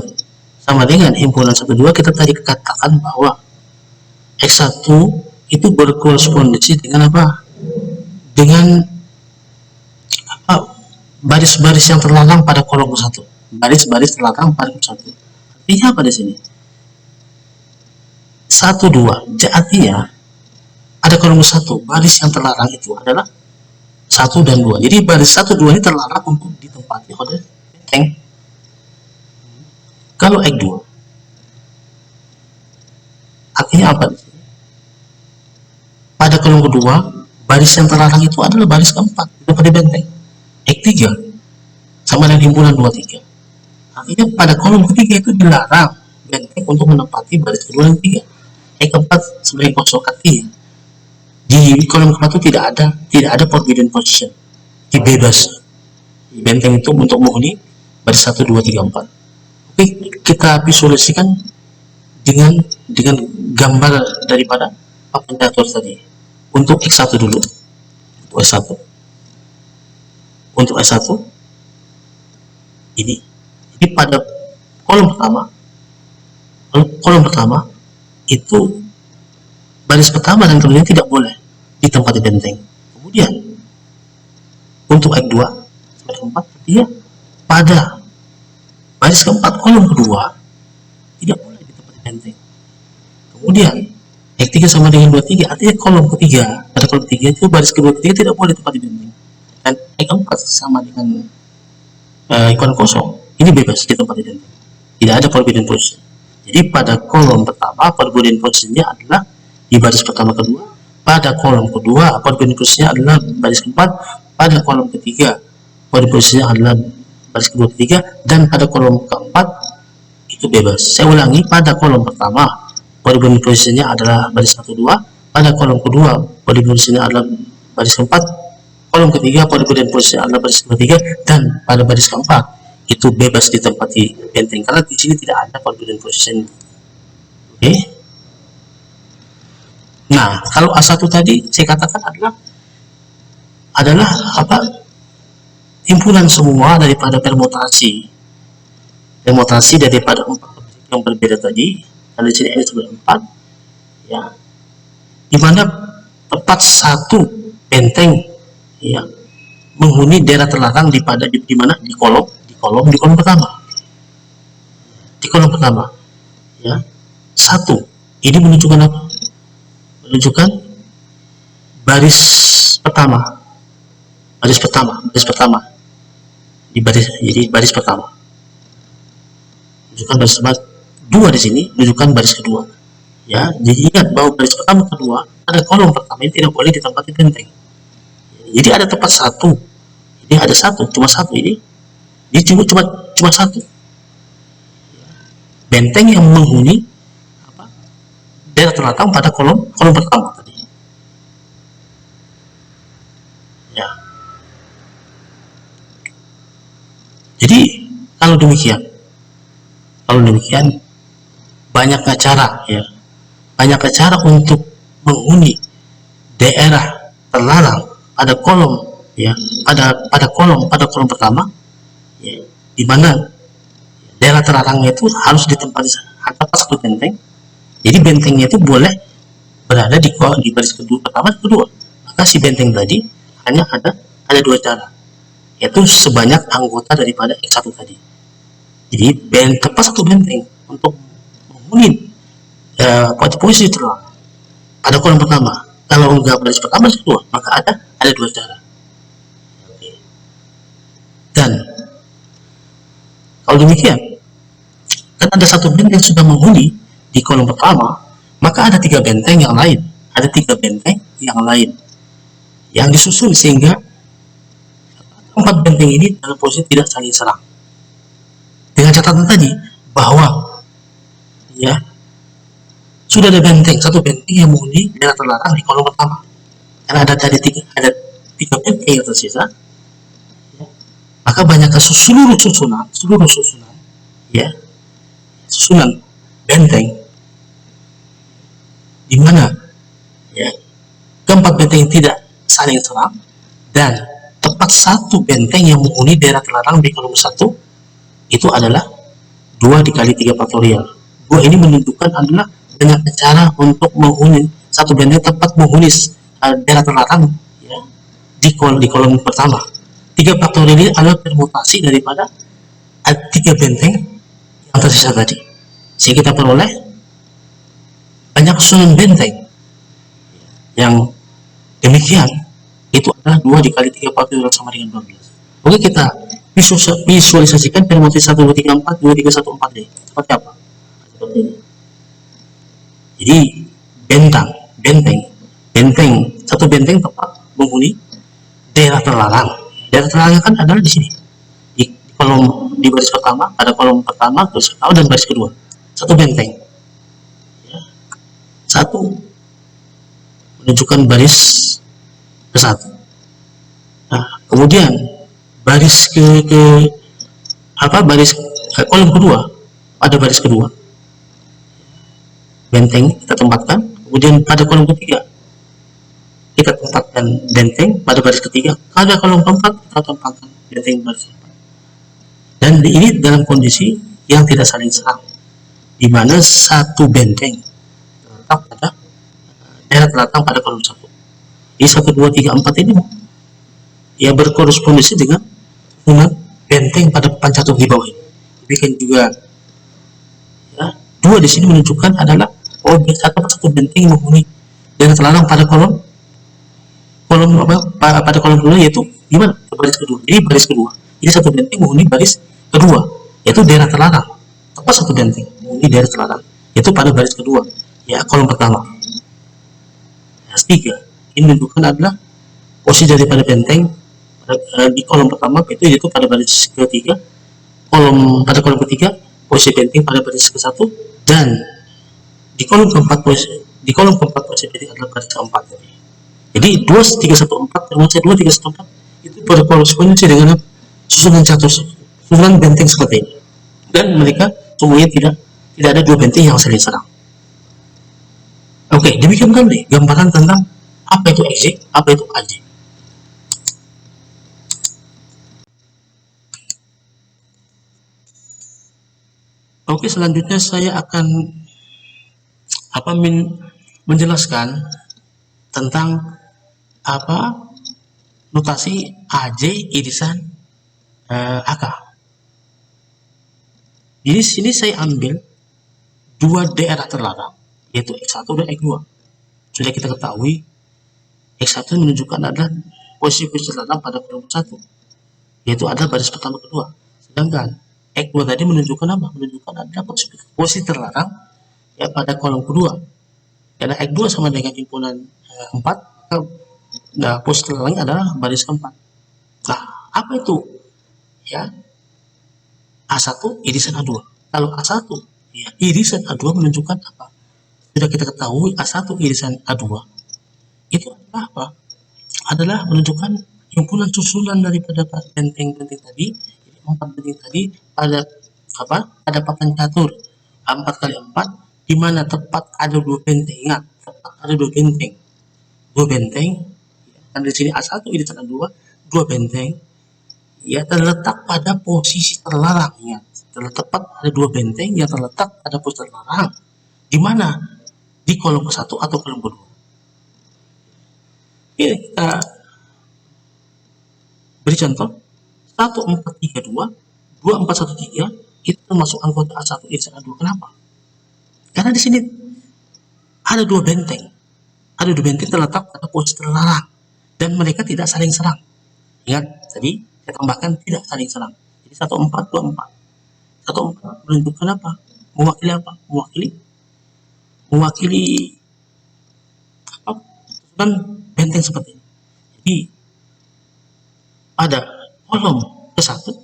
sama dengan himpunan 1, 2, kita tadi katakan bahwa x1 itu berkorespondensi dengan apa? Dengan baris-baris yang terlarang pada kolom ke-1. Baris-baris terlarang pada kolom 1. Artinya apa di sini? 1, 2. Artinya ada kolom ke-1, baris yang terlarang itu adalah 1 dan 2. Jadi baris 1, 2 ini terlarang untuk ditempati oleh benteng. Kalau x2, artinya apa di sini? Pada kolom kedua, baris yang terlarang itu adalah baris keempat, itu pada benteng. x3 sama dengan himpunan 2, 3. Artinya pada kolom ketiga itu dilarang benteng untuk menempati baris kedua dan ketiga. X4 sebagai kosong, artinya di kolom keempat itu tidak ada forbidden position, dibebas benteng itu untuk menghuni baris 1, 2, 3, 4. Oke, kita visualisasikan dengan gambar daripada apa yang diatur tadi. Untuk x1 dulu, untuk S1 ini pada kolom pertama itu baris pertama dan kedua tidak boleh ditempati benteng. Kemudian untuk x2 sampai keempat, dia pada baris keempat kolom kedua tidak boleh ditempati benteng. Kemudian x3 sama dengan 23, artinya kolom ketiga, pada kolom ketiga itu baris kedua ketiga tidak boleh ditempati benteng. Dan x4 sama dengan ikutan kosong, ini bebas ditempati benteng, tidak ada forbidden position. Jadi pada kolom pertama forbidden positionnya adalah di baris pertama kedua, pada kolom kedua forbidden positionnya adalah baris keempat, pada kolom ketiga forbidden positionnya adalah baris kedua ketiga, dan pada kolom keempat itu bebas. Saya ulangi, pada kolom pertama forbidden positionnya adalah baris 1, 2, pada kolom kedua forbidden positionnya adalah baris keempat, kolom ketiga forbidden positionnya adalah baris ketiga, dan pada baris keempat itu bebas ditempati benteng karena di sini tidak ada forbidden position. Oke. Nah, kalau A1 tadi saya katakan adalah apa? Himpunan semua daripada permutasi daripada 4 yang berbeda tadi. Kalau di sini n sebelah 4, ya, di mana tepat satu benteng, ya, menghuni daerah terlarang di mana di kolom pertama, ya. 1 ini menunjukkan apa? Menunjukkan baris pertama, jadi baris pertama. Menunjukkan baris pertama, 2 di sini menunjukkan baris kedua. Ya, jadi ingat bahwa baris pertama kedua ada kolom pertama ini tidak boleh ditempati benteng. Jadi ada tempat satu, ini ada satu, cuma satu ini cuma satu benteng yang menghuni daerah terletak pada kolom pertama tadi. Ya. Jadi kalau demikian banyak cara ya, banyak cara untuk menghuni daerah terlarang pada kolom ya, pada kolom pertama ya, di mana daerah terlarangnya itu harus ditempati satu benteng. Jadi bentengnya itu boleh berada di baris pertama kedua. Maka si benteng tadi hanya ada 2 cara, yaitu sebanyak anggota daripada X1 tadi. Jadi tepat satu benteng untuk menghuni posisi terlarang pada kolom pertama. Kalau enggak baris pertama kedua, maka ada 2 cara. Dan kalau demikian, kan ada satu benteng yang sudah menghuni di kolom pertama, maka ada 3 benteng yang lain. Ada 3 benteng yang lain yang disusun sehingga 4 benteng ini dalam posisi tidak saling serang. Dengan catatan tadi bahwa ya sudah ada satu benteng yang menghuni daerah terlarang di kolom pertama. Karena ada tiga benteng yang tersisa, ya, maka banyaknya seluruh susunan ya, susunan benteng di mana ya keempat benteng tidak saling serang dan tepat satu benteng yang menghuni daerah terlarang di kolom 1 itu adalah 2 dikali 3 faktorial. 2 ini menunjukkan adalah banyak cara untuk menghuni satu benteng tepat menghuni daerah terlarang ya, di kolom pertama. 3 faktorial ini adalah permutasi daripada 3 benteng yang tersisa tadi, sehingga kita peroleh banyak susunan benteng yang demikian. Itu adalah 2 dikali 3 faktorial sama dengan 12. Oke, kita visualisasikan permutasi 1, 2, 3, 4, 2, 3, 1, 4 ini seperti apa? Seperti ini. Jadi benteng satu benteng tepat menghuni daerah terlarang. Daerah terlarang kan adalah di sini, di baris pertama, ada kolom pertama, baris pertama dan baris kedua. Satu benteng ya. Satu menunjukkan baris ke-1. Nah, kemudian baris kolom kedua, ada baris kedua benteng kita tempatkan. Kemudian pada kolom ketiga kita tempatkan benteng pada baris ketiga. Pada kolom keempat kita tempatkan benteng baris keempat. Dan ini dalam kondisi yang tidak saling serang, di mana satu benteng terletak pada daerah terletak pada kolom 1. Jadi 1, 2, 3, 4 ini ya berkorespondensi dengan benteng pada papan catur di bawah ini. Demikian juga ya, 2 di sini menunjukkan adalah satu benteng menghuni daerah terlarang pada kolom kedua, yaitu gimana? Baris kedua. Jadi baris kedua. Jadi satu benteng menghuni baris kedua, yaitu daerah terlarang. Tepat satu benteng menghuni daerah terlarang, yaitu pada baris kedua, ya kolom pertama. Baris 3 ini menunjukkan adalah posisi daripada benteng di kolom pertama, yaitu pada baris ketiga. Pada kolom ketiga posisi benteng pada baris ke-1, dan di kolom keempat posisi benteng adalah baris keempat. Jadi 2, 3, 1, 4 termasuk 2, 3, 1, 4 itu berkorespondensi dengan susunan benteng seperti ini, dan mereka semuanya tidak ada 2 benteng yang saling serang. Oke, demikian kan gambaran tentang apa itu XY, apa itu AJ. Oke, selanjutnya saya akan menjelaskan tentang notasi AJ irisan AK. Di sini saya ambil 2 daerah terlarang, yaitu X1 dan X2. Sudah kita ketahui X1 menunjukkan adalah posisi terlarang pada kolom 1, yaitu adalah baris pertama kedua. Sedangkan X2 tadi menunjukkan apa? Menunjukkan ada posisi terlarang ya pada kolom kedua. Karena X2 sama dengan himpunan 4, maka posisi terlarangnya adalah baris keempat. Nah, apa itu? Ya, A1 irisan A2. Kalau A1 ya, irisan A2 menunjukkan apa? Sudah kita ketahui A1 irisan A2 itu adalah apa? Adalah menunjukkan himpunan susunan daripada benteng-benteng tadi, 4 benteng tadi pada apa? Pada papan catur 4 kali 4, di mana tepat ada 2 benteng. Ingat, tepat ada 2 benteng. 2 benteng. Dan di sini A1 irisan A2, 2 benteng ya terletak pada posisi terlarang. Ya, tepat ada 2 benteng yang terletak pada posisi terlarang. Di mana? Di kolom ke-1 atau kolom kedua. Ini kita beri contoh 1432, 2413 itu termasuk anggota A1 irisan A2. Kenapa? Karena di sini ada 2 benteng. Ada 2 benteng terletak pada posisi terlarang dan mereka tidak saling serang. Ingat tadi saya tambahkan tidak saling serang. Jadi 1424. 14 menunjukkan apa? Mewakili apa? Mewakili apa? Dan benteng seperti ini. Jadi pada kolom ke-1,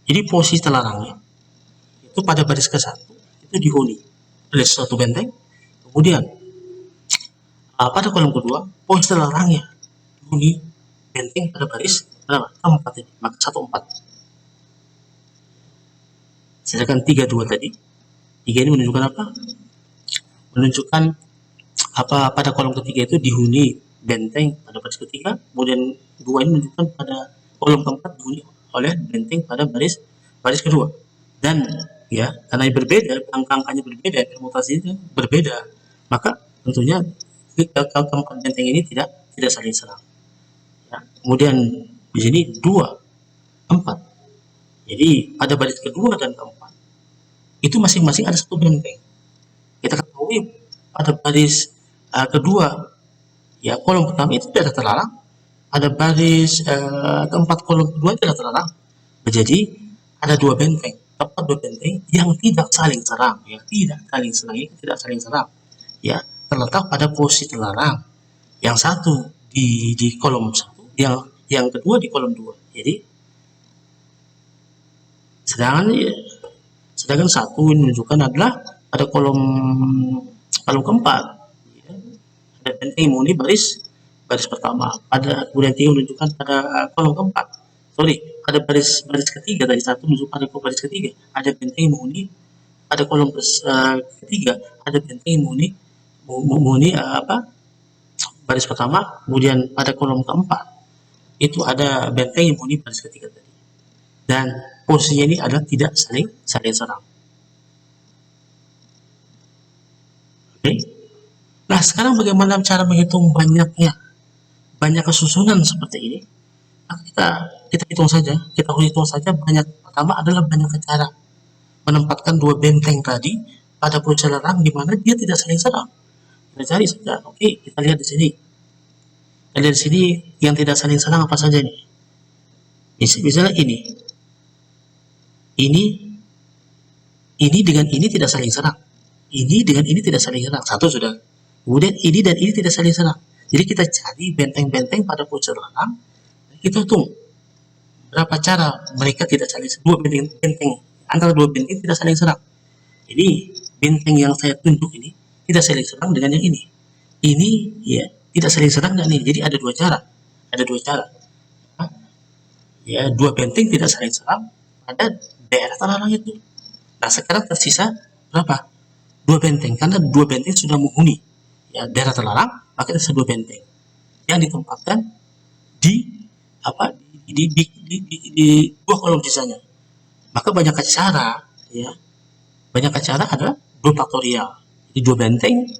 jadi posisi terlarangnya itu pada baris ke-1 itu dihuni oleh suatu benteng. Kemudian pada kolom kedua posisi terlarangnya dihuni benteng pada baris berapa? Keempat ini, maka 14. Sedangkan 32 tadi, 3 ini menunjukkan apa? Menunjukkan apa pada kolom ketiga itu dihuni benteng pada baris ketiga, kemudian 2 ini menunjukkan pada kolom keempat dihuni oleh benteng pada baris kedua. Dan ya, karena berbeda, angka-angkanya berbeda, permutasinya berbeda, maka tentunya keempat benteng ini tidak saling serang. Ya, kemudian di sini 2, 4. Jadi pada baris kedua dan keempat itu masing-masing ada 1 benteng. Kita ketahui pada baris kedua ya kolom pertama itu tidak terlarang, ada baris keempat kolom kedua tidak terlarang. Jadi ada 2 benteng, tepat 2 benteng yang tidak saling serang, ya tidak saling serang, ya terletak pada posisi terlarang. Yang satu di kolom 1, yang kedua di kolom 2. Jadi sedangkan 1 ini menunjukkan adalah pada kolom keempat ya, ada benteng yang menghuni baris pertama, pada kemudian 3 menunjukkan pada kolom keempat, pada baris ketiga. Tadi 1 menunjukkan pada baris ketiga ada benteng yang menghuni pada kolom ketiga, ada benteng yang menghuni baris pertama, kemudian pada kolom keempat itu ada benteng yang menghuni baris ketiga tadi, dan posisinya ini adalah tidak saling serang. Oke. Nah, sekarang bagaimana cara menghitung banyak kesusunan seperti ini? Nah, kita hitung saja, banyak. Pertama adalah banyak cara menempatkan 2 benteng tadi pada posisi terlarang di mana dia tidak saling serang. Kita cari saja. Oke, kita lihat di sini. Kita lihat di sini yang tidak saling serang apa saja nih? Misalnya ini dengan ini tidak saling serang. Ini dengan ini tidak saling serang. 1 sudah. Kemudian ini dan ini tidak saling serang. Jadi kita cari benteng-benteng pada posisi terlarang. Kita hitung berapa cara mereka tidak saling serang. 2 benteng antara 2 benteng tidak saling serang. Jadi benteng yang saya tunjuk ini tidak saling serang dengan yang ini. Ini ya tidak saling serang dengan ini. Jadi ada 2 cara. Ya, 2 benteng tidak saling serang pada daerah terlarang itu. Nah, sekarang tersisa berapa? 2 benteng, karena 2 benteng sudah menghuni ya daerah terlarang, maka tersisa 2 benteng yang ditempatkan di 2 kolom sisanya. Maka banyak cara adalah 2 faktorial. Jadi 2 benteng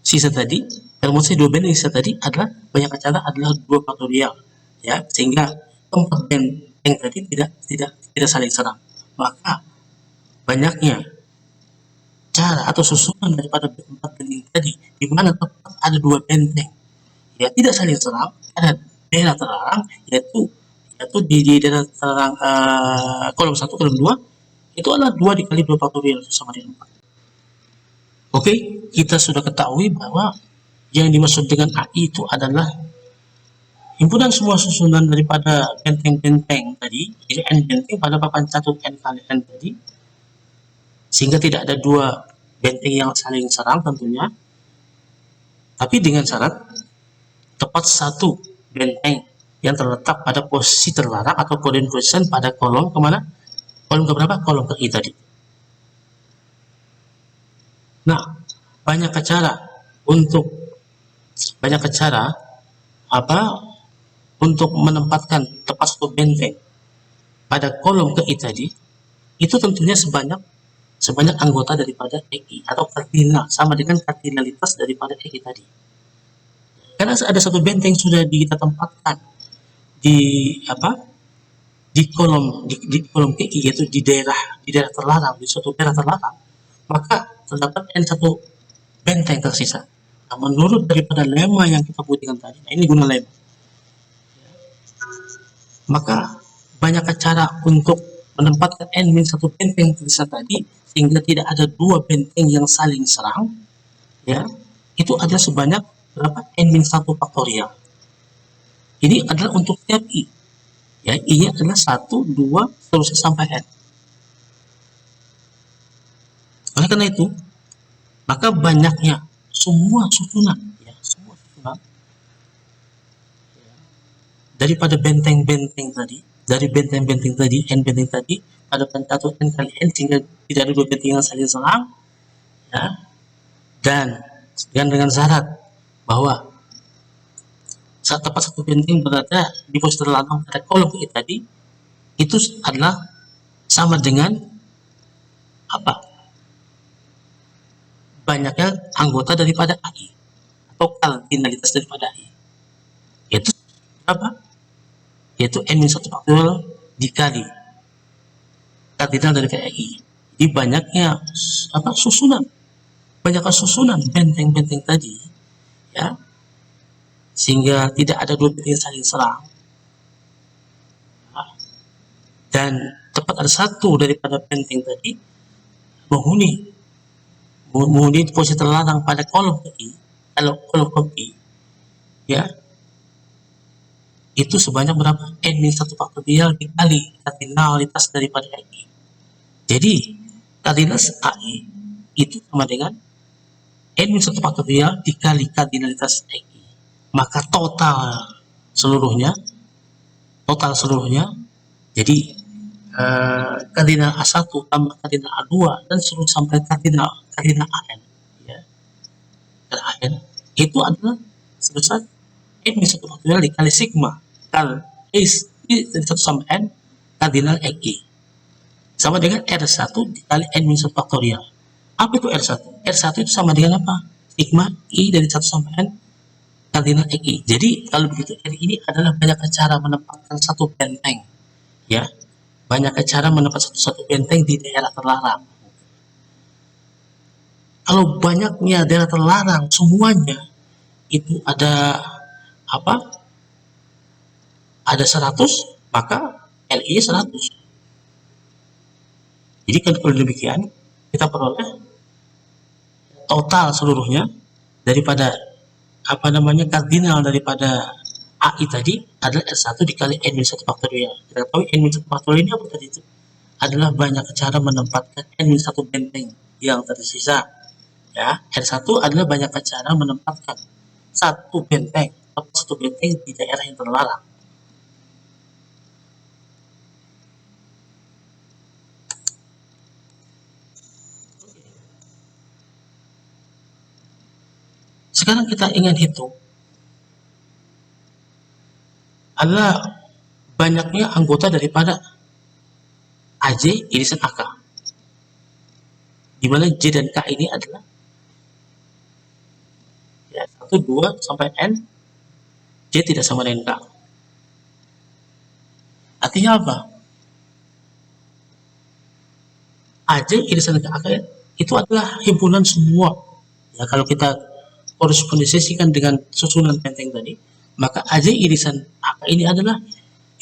sisa tadi, permutasi 2 benteng sisa tadi adalah banyak cara adalah 2 faktorial, ya, sehingga keempat benteng tadi tidak saling serang. Maka banyaknya cara atau susunan daripada 4 benteng tadi, di mana tepat ada 2 benteng ya tidak saling serang pada daerah terlarang, yaitu yaitu di daerah terlarang kolom 1, kolom 2 itu adalah 2 dikali 2 faktorial sama dengan 4. Oke, kita sudah ketahui bahwa yang dimaksud dengan AI itu adalah himpunan semua susunan daripada benteng-benteng tadi, jadi N benteng pada papan catur N kali N tadi, sehingga tidak ada 2 benteng yang saling serang tentunya, tapi dengan syarat tepat 1 benteng yang terletak pada posisi terlarang atau coordinate position pada kolom kemana? Kolom ke berapa? Kolom ke I tadi. Nah, banyak cara untuk menempatkan tepat 1 benteng pada kolom ke I tadi, itu tentunya sebanyak anggota daripada EI atau kardinal, sama dengan kardinalitas daripada EI tadi. Karena ada 1 benteng sudah kita tempatkan di kolom KI, yaitu di daerah terlarang, di suatu daerah terlarang, maka terdapat N1 benteng tersisa. Nah, menurut daripada lemma yang kita buktikan tadi, nah ini guna lemma, maka banyak cara untuk menempatkan N-1 benteng tersisa tadi sehingga tidak ada 2 benteng yang saling serang, ya, itu adalah sebanyak berapa? N-1 faktorial. Ini adalah untuk tiap I, ya, I-nya adalah 1, 2, seterusnya sampai N. Oleh karena itu, maka banyaknya semua susunan, ya, daripada benteng-benteng tadi, dari benteng-benteng tadi, N benteng tadi, pada pencatur N kali N, sehingga tidak ada 2 benteng yang saling serang, ya, dan dengan syarat bahwa saat tepat 1 benteng berada di posisi terlarang pada kolom I tadi, itu adalah sama dengan apa? Banyaknya anggota daripada AI atau kardinalitas daripada AI, yaitu apa? Yaitu N-1 faktorial dikali kardinal dari AI. Jadi banyaknya susunan benteng-benteng tadi, ya, sehingga tidak ada 2 benteng saling serang, dan tepat ada 1 daripada benteng tadi menghuni posisi terlarang pada kolom I, kolom I, ya, itu sebanyak berapa? N-1 faktorial dikali kardinalitas daripada AI. Jadi kardinalitas AI itu sama dengan N-1 faktorial dikali kardinalitas AI. Maka total seluruhnya jadi kardinal A1 tambah kardinal A2 dan seluruh sampai kardinal AN, ya, AN itu adalah sebesar N-1 faktorial dikali sigma kali I dari 1 sampai N kardinal EI sama dengan R1 dikali N-1 faktorial. Apa itu R1? R1 itu sama dengan apa? Sigma I dari 1 sampai N kardinal EI. Jadi kalau begitu, R ini adalah banyak cara menempatkan 1 benteng, ya, banyak cara menempatkan satu benteng di daerah terlarang. Kalau banyaknya daerah terlarang semuanya itu ada apa? Ada 100, maka LI 100. Jadi kalau demikian kita peroleh total seluruhnya daripada kardinal daripada AI tadi adalah R1 dikali N-1 faktorial. Kita tahu N-1 faktorial ini apa tadi itu? Adalah banyak cara menempatkan N-1 benteng yang tersisa. Ya, R1 adalah banyak cara menempatkan 1 benteng di daerah yang terlarang. Sekarang kita ingin hitung adalah banyaknya anggota daripada AJ irisan AK, di mana J dan K ini adalah, ya, 1, 2 sampai N, J tidak sama dengan K. Artinya apa? AJ irisan AK itu adalah himpunan semua. Ya, kalau kita korespondensikan dengan susunan benteng tadi, maka AJ irisan AK ini adalah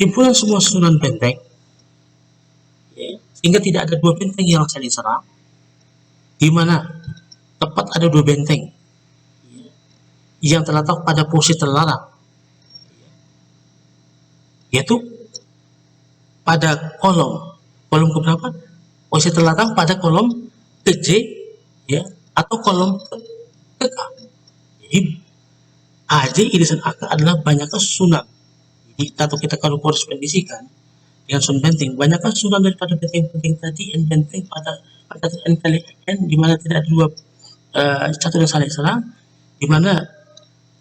himpunan semua susunan benteng, ya, sehingga tidak ada dua benteng yang saling serang, di mana tepat ada dua benteng yang terletak pada posisi terlarang, yaitu pada kolom keberapa? Posisi terlarang pada kolom ke J, ya, atau kolom ke K. Jadi AJ irisan AK adalah banyaknya susunan. Jadi atau kita kalau korespondensikan dengan susunan benteng, banyaknya susunan daripada benteng-benteng tadi n benteng pada n kali n, di mana tidak ada dua satu yang saling serang, di mana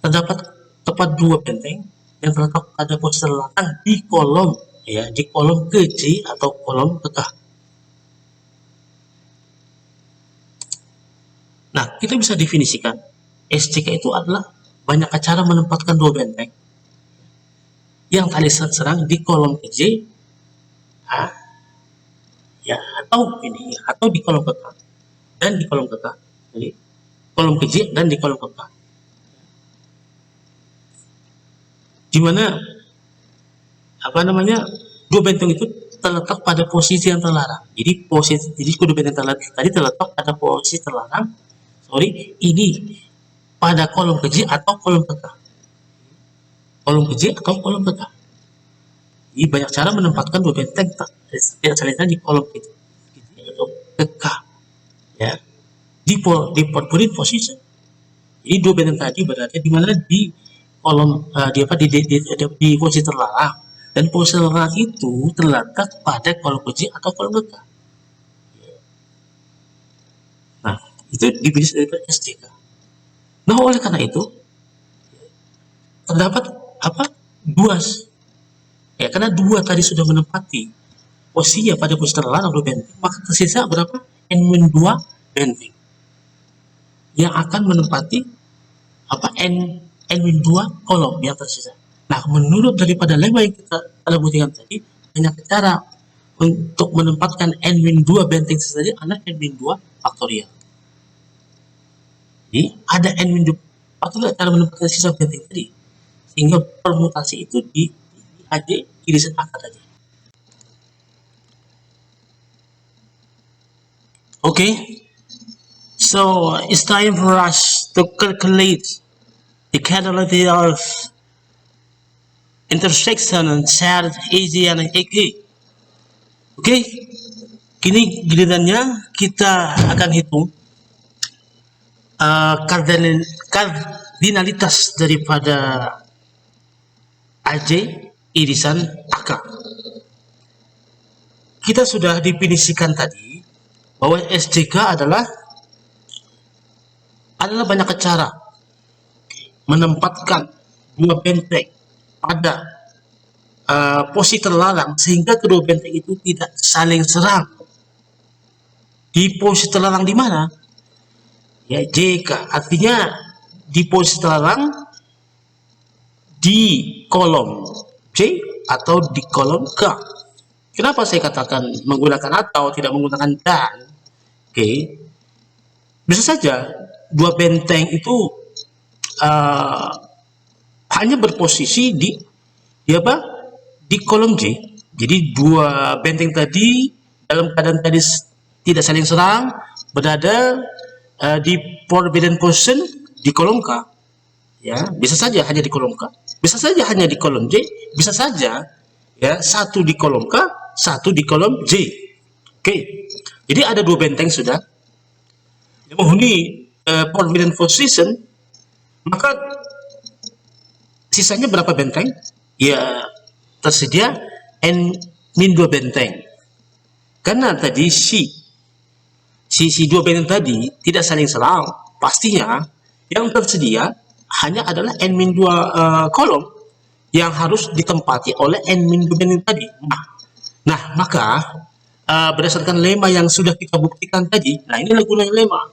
terdapat tepat dua benteng yang terletak pada posisi terlarang di kolom, ya, di kolom ke J atau kolom ke K. Nah, kita bisa definisikan SJK itu adalah banyak cara menempatkan dua benteng yang tali serang di kolom ke J, ya, atau ini, atau di kolom ke K dan di kolom ke K. Jadi kolom ke J dan di kolom ke K. Di mana dua benteng itu terletak pada posisi yang terlarang. Jadi kedua benteng tadi terletak pada posisi terlarang. Ini pada kolom ke J atau kolom ke K. Kolom ke J atau kolom ke K. Jadi banyak cara menempatkan dua benteng tidak saling di kolom ke J atau ke K. Ya, di point position. Jadi dua benteng tadi berada di mana di kolom di posisi terlarang, dan posisi terlarang itu terletak pada kolom ke J atau kolom ke K. Nah, itu dibilis dari SJK. Nah, oleh karena itu terdapat dua, ya, karena dua tadi sudah menempati posisinya pada posisi terlarang dua benteng, maka tersisa berapa? N-2 benteng yang akan menempati N-2 kolom yang tersisa. Nah, menurut daripada lema yang kita telah buktikan tadi, banyak cara untuk menempatkan N-2 benteng saja adalah N-2 faktorial. Jadi ada N-2 faktorial cara menempatkan sisa benteng tadi, sehingga permutasi itu di AJ irisan AK tadi. Okay, so it's time for us to calculate the cadality of intersection and shared AJ and AK. Okay, kini gilirannya kita akan hitung kardinalitas daripada AJ irisan AK. Kita sudah definisikan tadi bahwa SJK adalah banyak cara menempatkan dua benteng pada posisi terlarang sehingga kedua benteng itu tidak saling serang. Di posisi terlarang di mana? Ya, JK, artinya di posisi terlarang di kolom J atau di kolom K. Kenapa saya katakan menggunakan atau tidak menggunakan dan? Oke, bisa saja dua benteng itu hanya berposisi di kolom J. Jadi dua benteng tadi dalam keadaan tadi tidak saling serang berada di forbidden position di kolom K. Ya, bisa saja hanya di kolom K, bisa saja hanya di kolom J, bisa saja ya satu di kolom K, satu di kolom J. Oke, jadi ada dua benteng sudah yang menghuni forbidden position, maka sisanya berapa benteng? Ya, tersedia N-2 benteng. Karena tadi si dua benteng tadi tidak saling serang, pastinya yang tersedia hanya adalah N-2 kolom yang harus ditempati oleh N-2 benteng tadi. Nah, maka berdasarkan lema yang sudah kita buktikan tadi, nah inilah gunanya lema,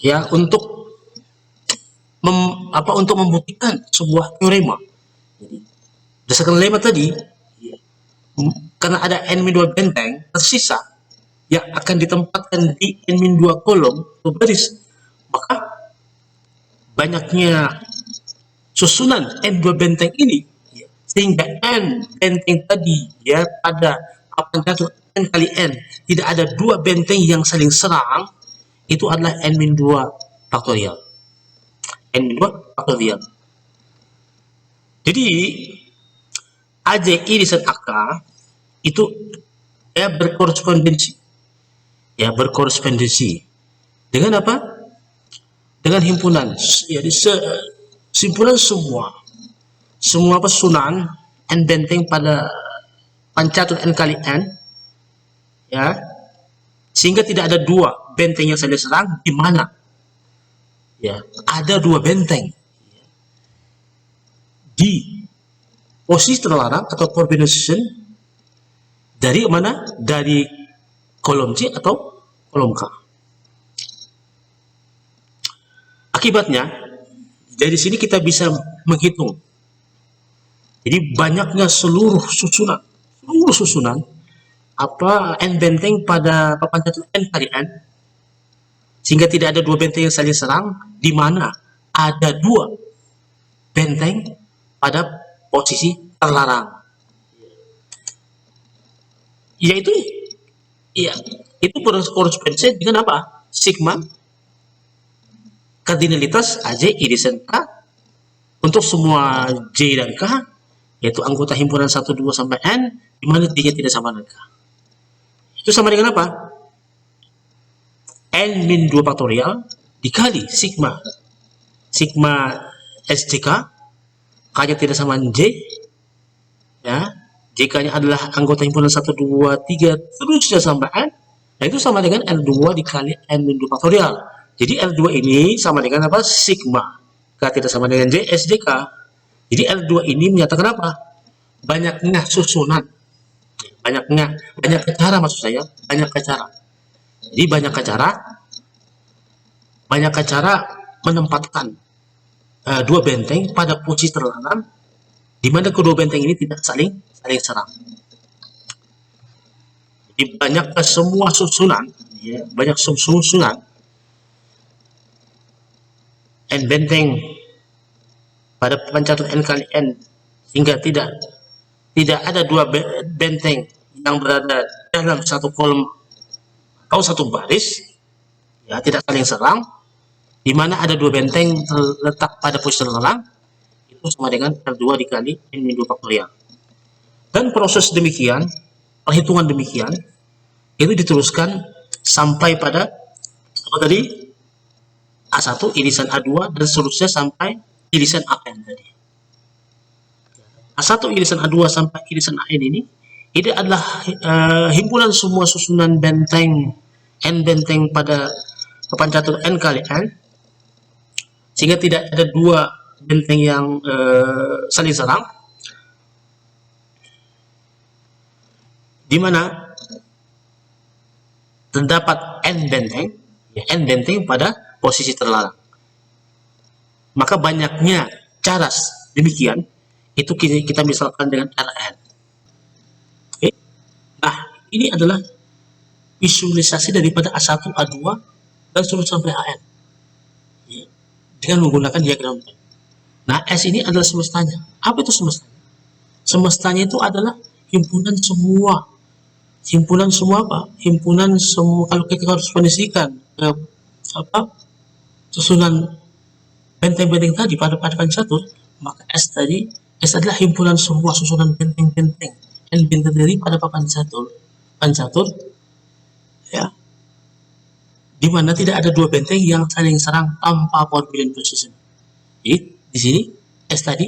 ya untuk membuktikan sebuah teorema. Jadi, berdasarkan lema tadi, karena ada N-2 benteng tersisa yang akan ditempatkan di N-2 kolom atau baris, maka banyaknya susunan N2 benteng ini sehingga n benteng tadi ya pada papan catur n kali n tidak ada dua benteng yang saling serang, itu adalah n-2 faktorial. n-2 faktorial. Jadi AJ irisan AK itu ya berkorespondensi dengan apa? Dengan himpunan. Jadi simpulan semua susunan n benteng pada pancatur n kali n, ya, sehingga tidak ada dua benteng yang saling serang, di mana ya ada dua benteng di posisi terlarang atau forbidden position dari mana? Dari kolom C atau kolom K. Akibatnya, dari sini kita bisa menghitung. Jadi banyaknya seluruh susunan apa n benteng pada papan catur n kali n, sehingga tidak ada dua benteng yang saling serang, di mana ada dua benteng pada posisi terlarang. Yaitu ya itu korespondensi dengan apa? Sigma kardinalitas AJ irisan K untuk semua J dan K, yaitu anggota himpunan 1, 2 sampai N, di mana D-nya tidak sama dengan K. Itu sama dengan apa? N-2 faktorial dikali sigma SJK, K-nya tidak sama dengan J, ya, JK-nya adalah anggota himpunan 1, 2, 3, terusnya sampai N, nah itu sama dengan N2 dikali N-2 faktorial. Jadi L2 ini sama dengan apa? Sigma. K tidak sama dengan J, SJK. Jadi L2 ini menyatakan apa? Banyaknya susunan. Banyak cara, maksud saya. Banyak cara. Jadi banyak cara menempatkan dua benteng pada posisi terlarang, di mana kedua benteng ini tidak saling serang. Jadi banyak semua susunan, ya, banyak susunan n benteng pada pancatur n kali n, sehingga tidak ada dua benteng yang berada dalam satu kolom atau satu baris, ya, tidak saling serang, di mana ada dua benteng terletak pada posisi terlarang, itu sama dengan L2 dikali n-2 faktorial. Dan proses demikian, perhitungan demikian, itu diteruskan sampai pada apa tadi? A1 irisan A2 dan seterusnya sampai irisan AN tadi. A1 irisan A2 sampai irisan AN ini adalah himpunan semua susunan benteng n benteng pada papan catur n kali n, sehingga tidak ada dua benteng yang saling serang, di mana terdapat n benteng pada posisi terlarang. Maka banyaknya cara demikian itu kita misalkan dengan Rn. Oke. Nah, ini adalah visualisasi daripada A1, A2 dan seterusnya sampai AN, ya, dengan menggunakan diagram. Nah, S ini adalah semestanya. Apa itu semestanya? Semestanya itu adalah himpunan semua apa? Himpunan semua, kalau kita harus kondisikan apa? Susunan benteng-benteng tadi pada papan catur, maka S adalah himpunan semua susunan benteng-benteng n benteng dari pada papan catur, ya, di mana tidak ada dua benteng yang saling serang tanpa forbidden position. Jadi di sini S tadi,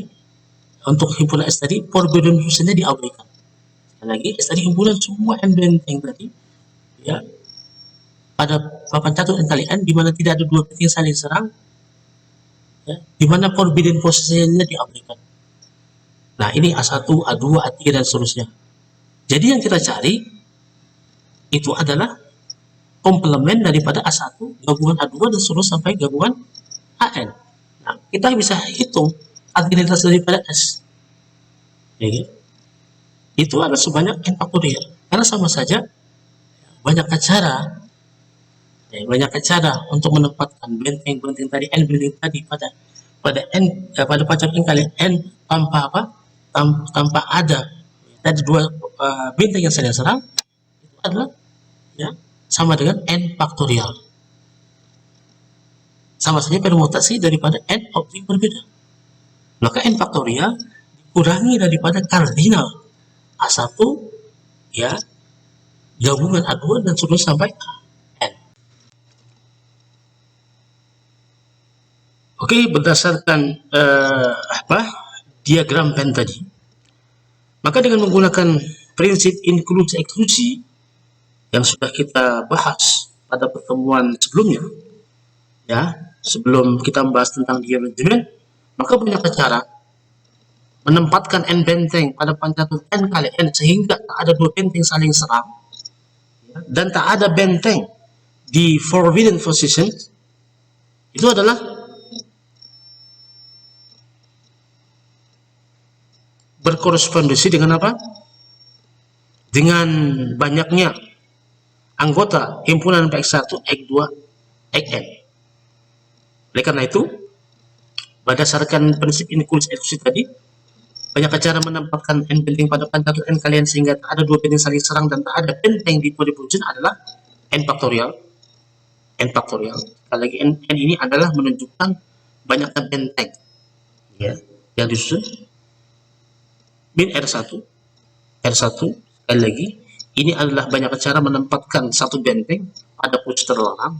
untuk himpunan S tadi forbidden positionnya diabaikan. Sekali lagi, S tadi himpunan semua n benteng tadi, ya, pada papan catur n kali n, di mana tidak ada dua benteng saling serang, ya, di mana forbidden positionnya diabaikan. Nah, ini A1, A2, A3 dan seterusnya. Jadi yang kita cari itu adalah komplement daripada A1 gabungan A2 dan seterusnya sampai gabungan AN. Nah, kita bisa hitung kardinalitas daripada S, ya, gitu. Itu adalah sebanyak n faktorial, karena sama saja banyak cara untuk menempatkan benteng-benteng tadi n benteng tadi pada pancatur n kali n tanpa apa? tanpa ada tadi dua benteng yang saling serang, itu adalah ya sama dengan n faktorial. Sama saja permutasi daripada n objek berbeda. Maka n faktorial dikurangi daripada kardinal A1 ya gabungan A2 dan seterusnya sampai n. Oke, berdasarkan diagram Venn tadi, maka dengan menggunakan prinsip inklusi eksklusi yang sudah kita bahas pada pertemuan sebelumnya, ya sebelum kita membahas tentang diarrangement, maka banyak cara menempatkan n benteng pada pancatur n kali n sehingga tak ada dua benteng saling serang dan tak ada benteng di forbidden position. Itu adalah berkorespondensi dengan apa? Dengan banyaknya anggota himpunan X1, X2, Xn. Oleh karena itu, berdasarkan prinsip inklusi eksklusi tadi, banyak cara menempatkan n benteng pada pancatur n kalian sehingga tak ada dua benteng saling serang dan tak ada benteng di position adalah n faktorial. N faktorial. Sekali lagi n ini adalah menunjukkan banyaknya benteng ya yang disusun min R1 sekali lagi ini adalah banyak cara menempatkan satu benteng pada posisi terlarang.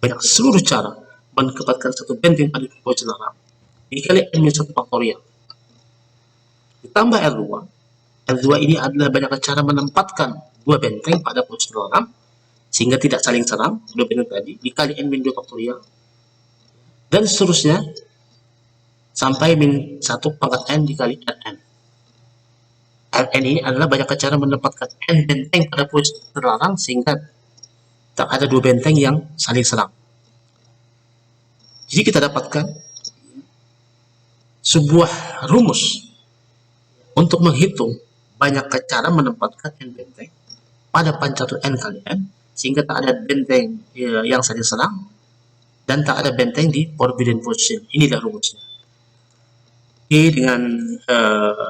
Banyak seluruh cara menempatkan satu benteng pada posisi terlarang dikali n-1 faktorial ditambah R2. R2 ini adalah banyak cara menempatkan dua benteng pada posisi terlarang sehingga tidak saling serang, dua benteng tadi dikali n-2 faktorial dan seterusnya sampai min 1 pangkat n dikali Rn. Rn ini adalah banyak cara menempatkan n benteng pada posisi terlarang sehingga tak ada dua benteng yang saling serang. Jadi kita dapatkan sebuah rumus untuk menghitung banyak cara menempatkan n benteng pada pancatur n kali n sehingga tak ada benteng yang saling serang dan tak ada benteng di forbidden position. Inilah rumusnya. Dengan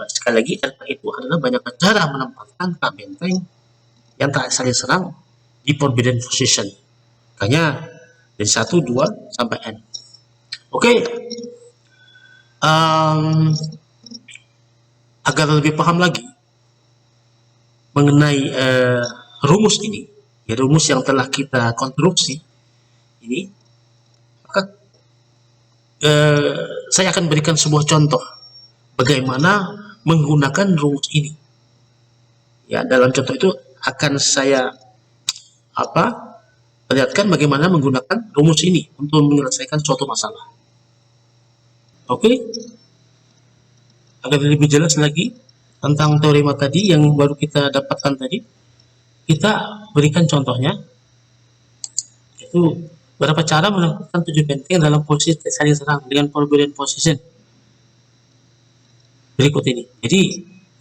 sekali lagi itu adalah banyak cara menempatkan benteng yang tak saling serang di forbidden position. Makanya dari 1, 2 sampai n. Oke. Agar lebih paham lagi mengenai rumus ini, ya rumus yang telah kita konstruksi ini, maka saya akan berikan sebuah contoh bagaimana menggunakan rumus ini. Ya, dalam contoh itu akan saya perlihatkan bagaimana menggunakan rumus ini untuk menyelesaikan suatu masalah. Oke. Agar lebih jelas lagi tentang teorema tadi yang baru kita dapatkan tadi, kita berikan contohnya. Itu berapa cara menempatkan 7 benteng dalam posisi saling serang dengan forbidden position berikut ini. Jadi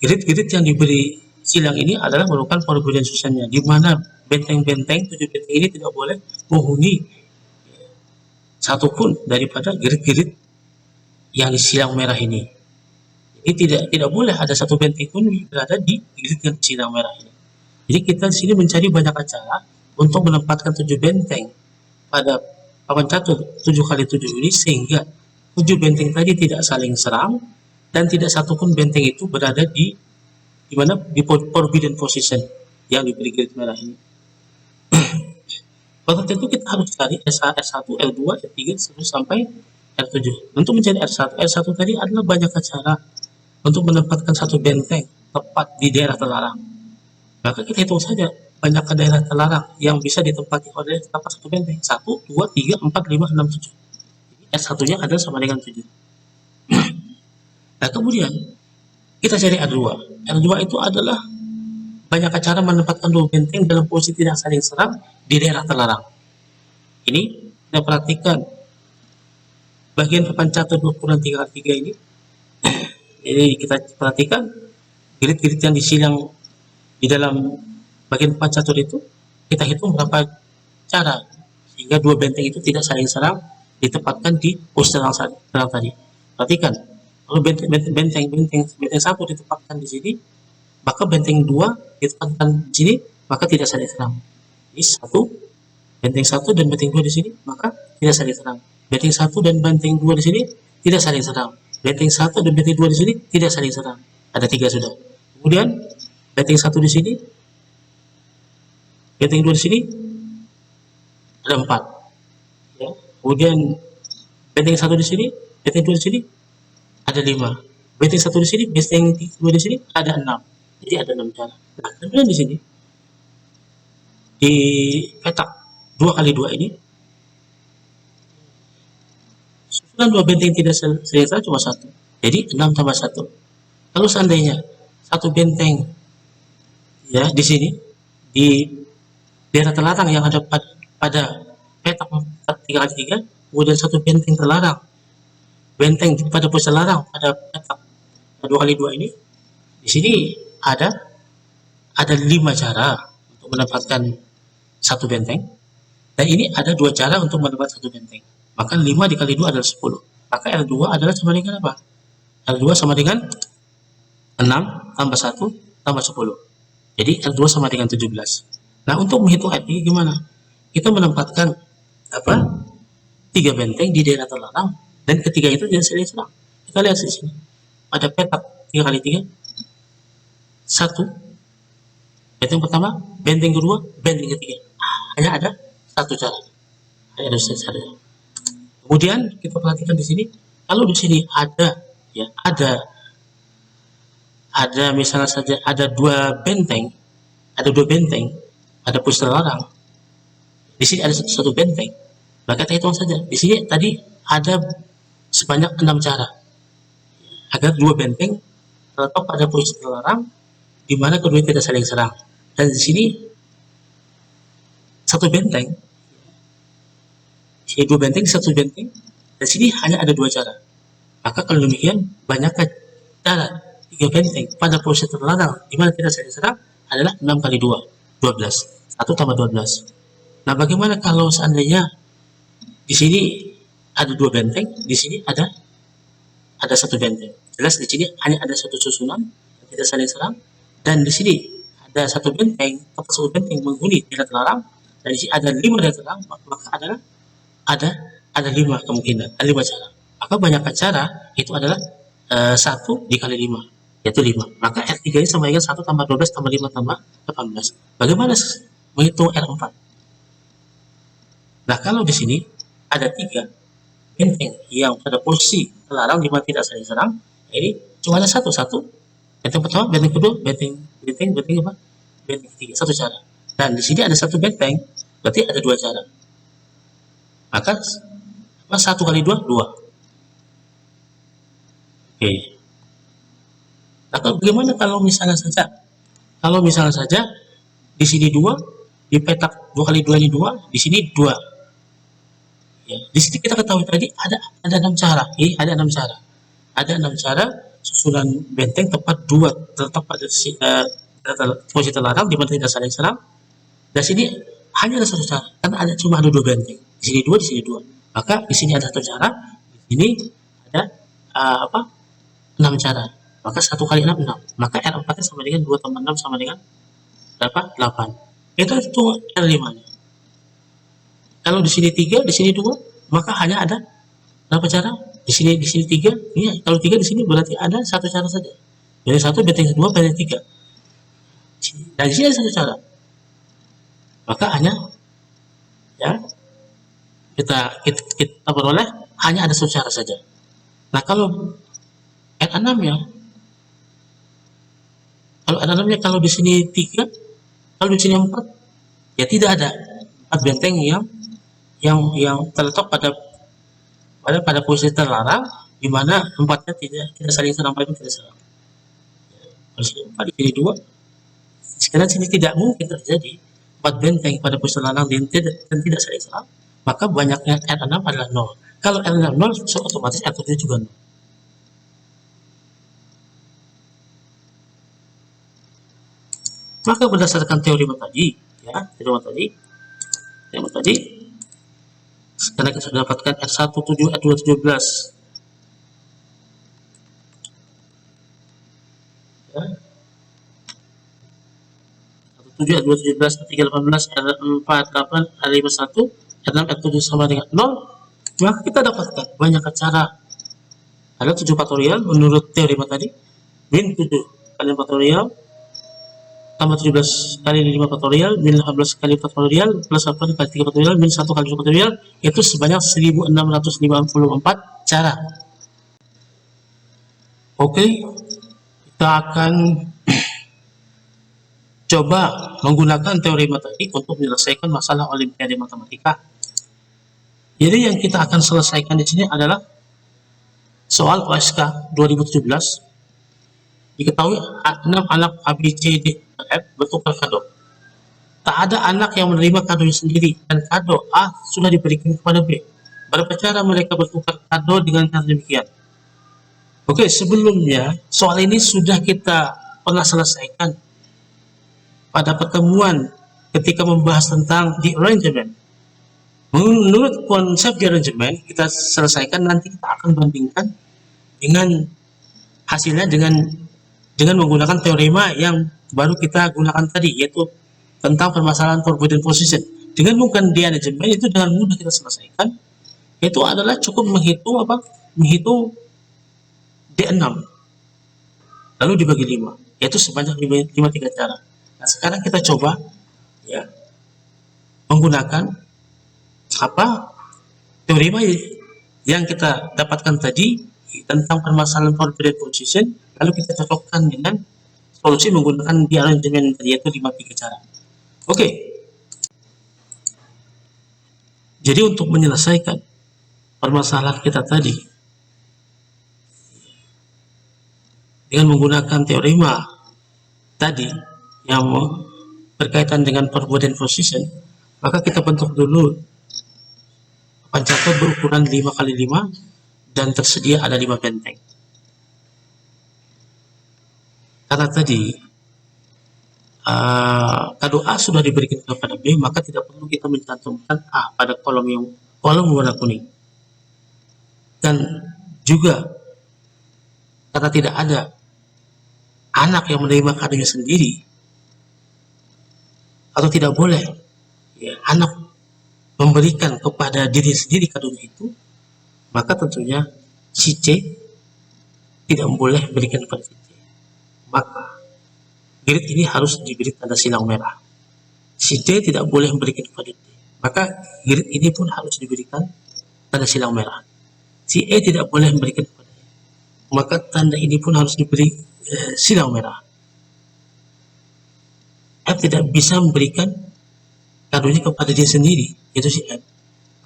grid-grid yang diberi silang ini adalah merupakan forbidden position-nya, di mana benteng-benteng 7 benteng ini tidak boleh menghuni satupun daripada grid-grid yang di silang merah ini. Jadi tidak boleh ada satu benteng pun berada di grid yang silang merah ini. Jadi kita di sini mencari banyak cara untuk menempatkan 7 benteng pada papan catur 7 kali 7 ini sehingga 7 benteng tadi tidak saling serang dan tidak satupun benteng itu berada di mana di forbidden position yang diberi grid merah ini. Pada itu kita harus cari R1, R2, R3 sampai R7. Untuk mencari R1 tadi adalah banyak cara untuk menempatkan satu benteng tepat di daerah terlarang. Maka kita hitung saja banyak daerah terlarang yang bisa ditempati oleh tepat satu benteng. 1, 2, 3, 4, 5, 6, 7. S1-nya adalah sama dengan 7. Nah, kemudian kita cari R2. R2 itu adalah banyak cara menempatkan dua benteng dalam posisi tidak saling serang di daerah terlarang. Ini kita perhatikan bagian papan catur 23 ini. Jadi kita perhatikan grid-grid yang disilang di dalam bagian papan catur itu, kita hitung berapa cara sehingga dua benteng itu tidak saling serang ditempatkan di posisi terlarang tadi. Perhatikan Kalau benteng 1 ditempatkan di sini, maka benteng 2 ditempatkan di sini, maka tidak saling serang. Jadi benteng 1 dan benteng 2 di sini, maka tidak saling serang. Benteng 1 dan benteng 2 di sini tidak saling serang. Benteng 1 dan benteng 2 di sini tidak saling serang. Ada 3 sudah. Kemudian benteng 1 di sini, benteng 2 di sini ada 4. Ya. Kemudian benteng 1 di sini, benteng 2 di sini ada 5. Benteng 1 di sini, benteng 2 di sini ada 6. Jadi ada 6 cara. Nah, kemudian di sini di petak 2 kali 2 ini, susunan 2 benteng tidak saling serang cuma 1. Jadi 6 tambah 1. Kalau seandainya satu benteng ya di sini di daerah terlarang yang ada pada petak 3 kali 3, kemudian satu benteng terlarang, benteng pada posisi terlarang pada petak 2 kali 2 ini, di sini ada 5 cara untuk mendapatkan satu benteng, dan ini ada 2 cara untuk mendapatkan satu benteng. Maka 5 dikali 2 adalah 10. Maka R2 adalah sama dengan apa? R2 sama dengan 6 tambah 1 tambah 10. Jadi R2 sama dengan 17. Nah, untuk menghitung R3 gimana? Kita menempatkan 3 benteng di daerah terlarang, dan ketiga itu tidak saling serang. Kita lihat di sini. Pada petak 3 kali 3, 1 benteng pertama, benteng kedua, benteng ketiga. Hanya ada satu cara. Hanya ada satu cara. Kemudian kita perhatikan di sini, kalau di sini ada misalnya saja ada 2 benteng, ada posisi terlarang. Di sini ada satu benteng. Maka kita hitung saja. Di sini tadi ada sebanyak 6 cara agar 2 benteng terletak pada posisi terlarang di mana kedua tidak saling serang. Dan di sini satu benteng, sini 2 benteng, satu benteng, dan sini hanya ada 2 cara. Maka kalau demikian, banyak cara 3 benteng pada posisi terlarang di mana tidak saling serang adalah 6 kali 2, 12. 1 tambah 12. Nah, bagaimana kalau seandainya di sini ada 2 benteng, di sini ada satu benteng. Jelas di sini hanya ada satu susunan yang tidak saling serang, dan di sini ada satu benteng, satu benteng menghuni daerah terlarang, dan di sini ada 5 daerah terlarang, maka ada 5 kemungkinan, ada 5 cara. Maka banyak cara itu adalah 1 dikali 5, yaitu 5. Maka R3 ini sama dengan 1 tambah 12 tambah 5 tambah 18. Bagaimana menghitung R4? Nah, kalau di sini ada 3 benteng yang pada posisi terlarang di mana tidak saling serang, ini cuma ada satu. Benteng pertama, benteng kedua, benteng apa? Benteng ketiga, satu cara. Dan di sini ada satu benteng, berarti ada 2 cara. Maka 1 kali 2, 2. Oke. Nah, bagaimana kalau misalnya saja di sini 2, di petak 2 kali 2 ini 2, di sini 2. Ya, di sini kita ketahui tadi ada 6 cara. Ada 6 cara. Ada 6 cara susunan benteng tepat 2 terletak pada posisi terlarang di mana tidak saling serang. Dan sini hanya ada satu cara, karena cuma ada 2 benteng. Di sini 2, di sini 2. Maka di sini ada satu cara, di sini ada 6 cara. Maka 1 kali 6, 6. Maka R4 sama dengan 2 tambah 6 sama dengan berapa? 8. Kita hitung R5-nya. Kalau di sini 3, di sini 2, maka hanya ada berapa cara? Di sini 3. Iya, kalau 3 di sini berarti ada satu cara saja. Benteng 1, benteng 2, benteng 3. Dan di sini ada satu cara. Maka hanya kita beroleh hanya ada satu cara saja. Nah, kalau R6-nya, kalau di sini 3, kalau di sini 4, ya tidak ada 4 benteng yang terletak pada posisi terlarang di mana 4-nya tidak saling serang, tidak serang. Kalau sini 4, di sini 2, sekarang sini tidak mungkin terjadi 4 benteng pada posisi terlarang dan tidak saling serang, maka banyaknya R6 adalah 0. Kalau R6 0, so otomatis R7 juga 0. Maka berdasarkan teorema tadi, karena kita sudah dapatkan R1 7, R2 17, R7, R2, 17, R3, 18, R4, 8, R5, 1, R6, R7 sama dengan 0, maka kita dapatkan banyak cara. Ada 7 faktorial menurut teorema tadi, min 7 kali faktorial tambah 17 kali 5 faktorial min 18 kali faktorial plus 8 kali 3 faktorial min 1 kali 2 faktorial, itu sebanyak 1654 cara. Oke, kita akan coba menggunakan teorema tadi untuk menyelesaikan masalah Olimpiade Matematika. Jadi yang kita akan selesaikan di sini adalah soal OSK 2017. Diketahui 6 anak A, B, C, D, F bertukar kado. Tak ada anak yang menerima kadonya sendiri dan kado A sudah diberikan kepada B. Berapa cara mereka bertukar kado dengan cara demikian? Oke, sebelumnya soal ini sudah kita pernah selesaikan pada pertemuan ketika membahas tentang the arrangement. Menurut konsep the arrangement, kita selesaikan, nanti kita akan bandingkan dengan hasilnya dengan menggunakan teorema yang baru kita gunakan tadi, yaitu tentang permasalahan forbidden position. Dengan menggunakan the arrangement itu dengan mudah kita selesaikan, yaitu adalah cukup menghitung D6 lalu dibagi 5, yaitu sebanyak 53 cara. Nah, sekarang kita coba ya menggunakan teorema yang kita dapatkan tadi tentang permasalahan forbidden position, lalu kita cocokkan dengan solusi menggunakan the arrangement tadi, yaitu 53 cara. Oke. Jadi untuk menyelesaikan permasalahan kita tadi dengan menggunakan teorema tadi yang berkaitan dengan forbidden position, maka kita bentuk dulu papan catur berukuran 5 kali 5 dan tersedia ada 5 benteng. Karena tadi kado A sudah diberikan kepada B, maka tidak perlu kita mencantumkan A pada kolom warna kuning. Dan juga karena tidak ada anak yang menerima kadonya sendiri, atau tidak boleh ya, anak memberikan kepada diri sendiri kadonya itu, maka tentunya si C tidak boleh memberikan kepada si C. Maka grid ini harus diberi tanda silang merah. Si D tidak boleh memberikan kepada D, maka grid ini pun harus diberikan tanda silang merah. Si E tidak boleh memberikan kepada E, maka tanda ini pun harus diberi silang merah. F tidak bisa memberikan kadonya kepada dia sendiri, yaitu si F,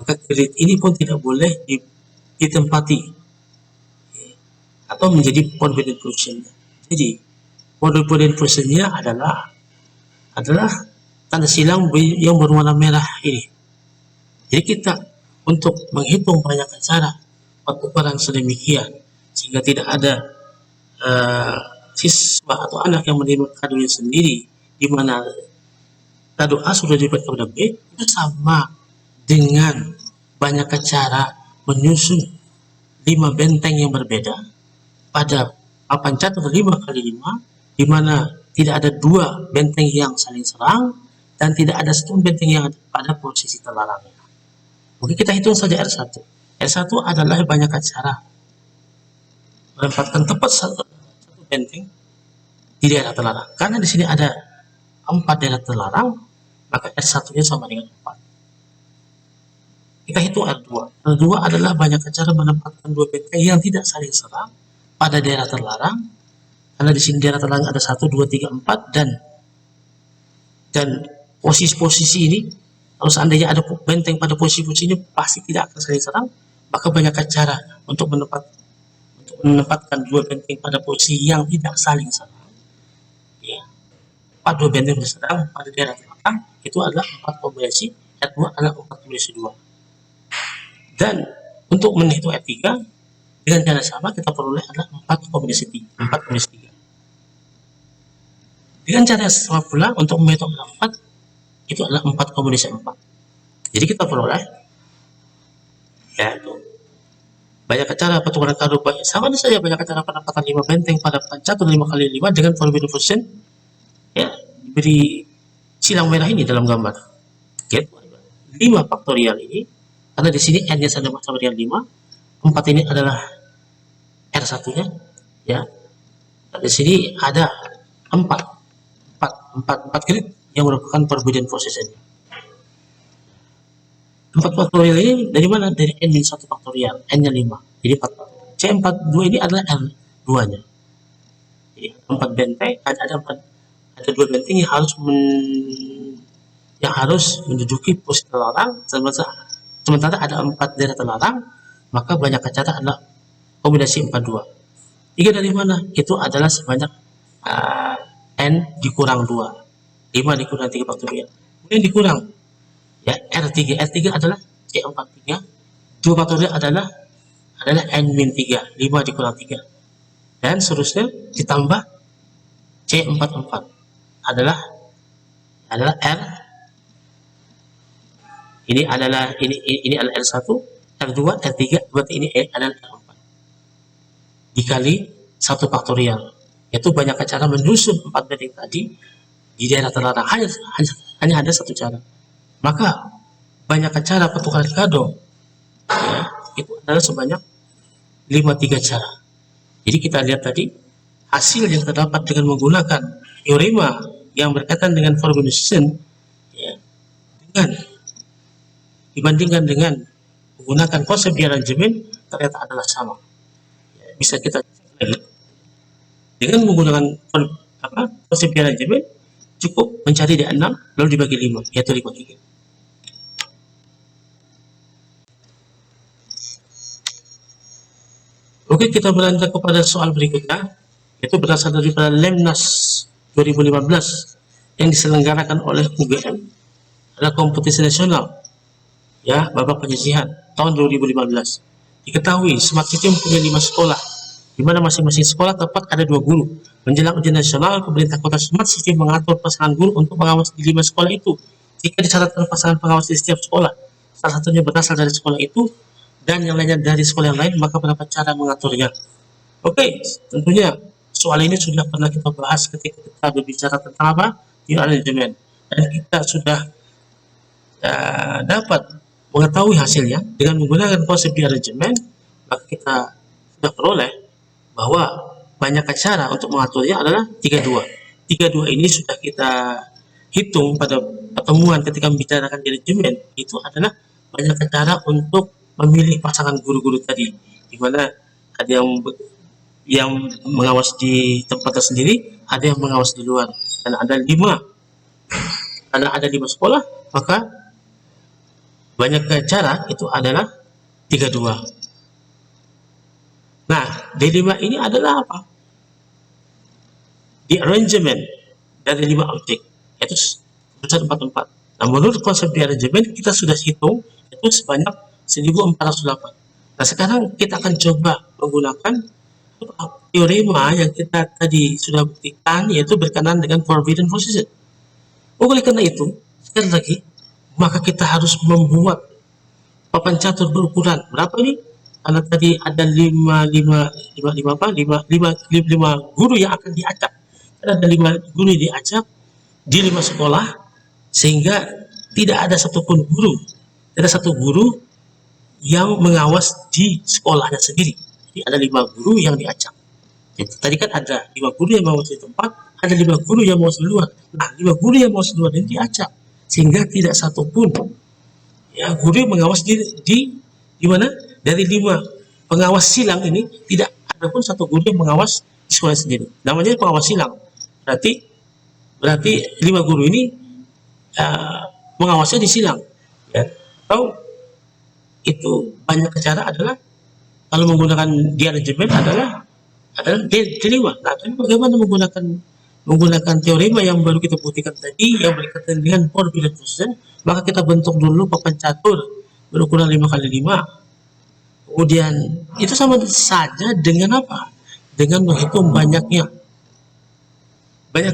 maka grid ini pun tidak boleh ditempati atau menjadi forbidden position. Jadi forbidden position-nya adalah tanda silang yang berwarna merah ini. Jadi kita untuk menghitung banyak cara pertukaran sedemikian sehingga tidak ada siswa atau anak yang menerima kadonya sendiri, di mana kado A sudah diberikan kepada B, itu sama dengan banyak cara menyusun 5 benteng yang berbeda pada papan catur 5 kali 5, di mana tidak ada 2 benteng yang saling serang dan tidak ada 1 benteng yang ada pada posisi terlarangnya. Oke, kita hitung saja R1. R1 adalah banyak cara menempatkan tepat satu benteng di daerah terlarang. Karena di sini ada 4 daerah terlarang, maka R1-nya sama dengan 4. Kita hitung R2. R2 adalah banyak cara menempatkan 2 benteng yang tidak saling serang pada daerah terlarang. Karena di sini daerah terlarang ada 1, 2, 3, 4 dan posisi-posisi ini, kalau seandainya ada benteng pada posisi-posisi ini pasti tidak akan saling serang, maka banyak cara untuk menempatkan 2 benteng pada posisi yang tidak saling serang. Ya. 2 benteng berserang pada daerah terlarang itu adalah 4 kombinasi, R2 adalah 4 kombinasi 2. Dan untuk menghitung R3 dengan cara sama kita peroleh adalah 4 kombinasi 3. Dengan cara sama pula untuk menghitung R4 itu adalah 4 kombinasi 4. Jadi kita peroleh yaitu banyak cara pertukaran kado, sama saja banyak cara penempatan 5 benteng pada papan catur 5 kali 5 dengan forbidden position ya, diberi silang merah ini dalam gambar. Yaitu 5 faktorial ini, karena di sini n-nya sama dengan 5, 4 ini adalah R1-nya, ya. Dan di sini ada 4 grid yang merupakan perbedaan posisinya. 4 faktorial ini dari mana? Dari n-1 faktorial, n-nya 5. Jadi 4. C42 ini adalah R2-nya. Jadi 4 benteng, ada 2 benteng yang harus menduduki posisi terlarang, sementara ada 4 daerah terlarang, maka banyak cara adalah kombinasi 42. 3 dari mana? Itu adalah sebanyak n dikurang 2. 5 dikurang 3 faktorial. Kemudian dikurang ya R3 adalah C43. 2 faktorial adalah n-3. 5 dikurang 3. Dan seterusnya ditambah C44 adalah R. Ini adalah R1, R2, R3, berarti ini adalah R4. Dikali 1 faktorial. Yaitu banyak cara menyusun 4 benteng tadi di daerah terlarang. Hanya ada satu cara. Maka banyak cara pertukaran kado, ya, itu adalah sebanyak 53 cara. Jadi kita lihat tadi hasil yang terdapat dengan menggunakan teorema yang berkaitan dengan forbidden, ya, dibandingkan dengan menggunakan konsep rearrangement ternyata adalah sama. Ya, bisa kita cek lagi. Dengan menggunakan konsep rearrangement cukup mencari di 6 lalu dibagi 5, yaitu 53. Oke, kita beranjak kepada soal berikutnya, yaitu berasal dari Lemnas 2015 yang diselenggarakan oleh UGM, adalah kompetisi nasional, ya, babak penyisihan tahun 2015. Diketahui Smart City mempunyai 5 sekolah, di mana masing-masing sekolah tepat ada 2 guru. Menjelang ujian nasional, pemerintah kota Smart City mengatur pasangan guru untuk mengawasi di 5 sekolah itu. Jika dicatatkan pasangan pengawas di setiap sekolah, salah satunya berasal dari sekolah itu dan yang lainnya dari sekolah yang lain, maka berapa cara mengaturnya? Oke, tentunya soal ini sudah pernah kita bahas ketika kita berbicara tentang apa? Rearrangement. Dan kita sudah dapat mengetahui hasilnya dengan menggunakan konsep rearrangement, maka kita sudah peroleh bahwa banyak cara untuk mengaturnya adalah 32. 32 ini sudah kita hitung pada pertemuan ketika membicarakan rearrangement. Itu adalah banyak cara untuk memilih pasangan guru-guru tadi, di mana ada yang mengawas di tempat tersendiri, ada yang mengawas di luar, dan ada 5. Karena ada 5 sekolah, maka banyak cara itu adalah 32. Nah, D5 ini adalah apa? Di arrangement dari 5 objek, yaitu 144. Nah, menurut konsep di arrangement kita sudah hitung itu sebanyak 1408. Nah, sekarang kita akan coba menggunakan teorema yang kita tadi sudah buktikan, yaitu berkenaan dengan forbidden position. Oleh karena itu, sekali lagi, maka kita harus membuat papan catur berukuran berapa ini? Karena tadi ada 5 guru yang akan diacak. Ada 5 guru yang diacak di 5 sekolah, sehingga tidak ada satupun guru, tidak ada satu guru yang mengawas di sekolahnya sendiri. Jadi ada 5 guru yang diacak. Jadi, tadi kan ada 5 guru yang mengawas di tempat, ada 5 guru yang mengawas di luar. Nah, 5 guru yang mengawas di luar ini diacak, sehingga tidak satupun ya guru yang mengawas di mana? Dari 5 pengawas silang ini tidak ada pun satu guru yang mengawas di sekolah sendiri. Namanya pengawas silang. Berarti 5 guru ini mengawasnya di silang. Ya. Atau itu banyak cara adalah kalau menggunakan rearrangement adalah D5. Nah, tapi bagaimana menggunakan teorema yang baru kita buktikan tadi yang berkaitan dengan forbidden position? Maka kita bentuk dulu papan catur berukuran 5x5. Kemudian itu sama saja dengan apa? Dengan menghitung banyaknya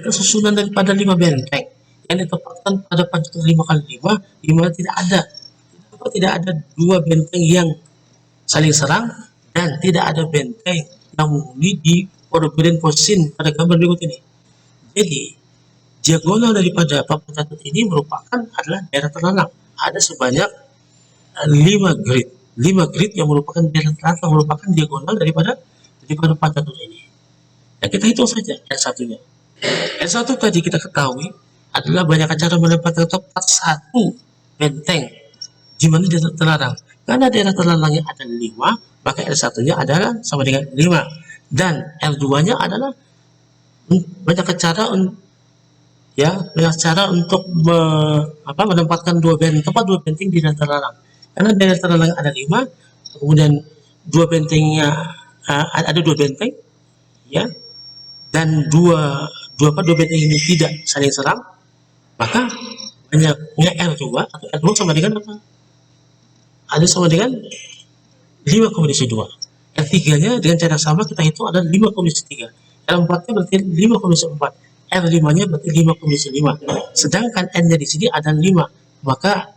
susunan daripada 5 benteng yang ditempatkan pada papan catur 5x5, di mana tidak ada 2 benteng yang saling serang dan tidak ada benteng yang menghuni di forbidden position pada gambar berikut ini. Jadi diagonal daripada papan catur ini merupakan adalah daerah terlarang. Ada sebanyak 5 grid. 5 grid yang merupakan daerah terlarang, merupakan diagonal daripada papan catur ini. Nah, kita hitung saja R1-nya. R1 tadi kita ketahui adalah banyak cara menempatkan tepat satu benteng di mana dia terlarang. Karena daerah terlarangnya ada 5, maka R1-nya adalah sama dengan 5. Dan R2-nya adalah banyak cara untuk menempatkan tempat dua benteng di daerah terlarang. Karena daerah terlarang ada 5, kemudian dua bentengnya ada 2 benteng, ya, dan dua benteng ini tidak saling serang, maka banyaknya R2 atau R2 sama dengan apa? Ada sama dengan 5 komisi 2. R3-nya dengan cara sama kita hitung ada 5 komisi 3. R4-nya berarti 5 komisi 4. R5-nya berarti 5 komisi 5. Sedangkan N-nya di sini ada 5. Maka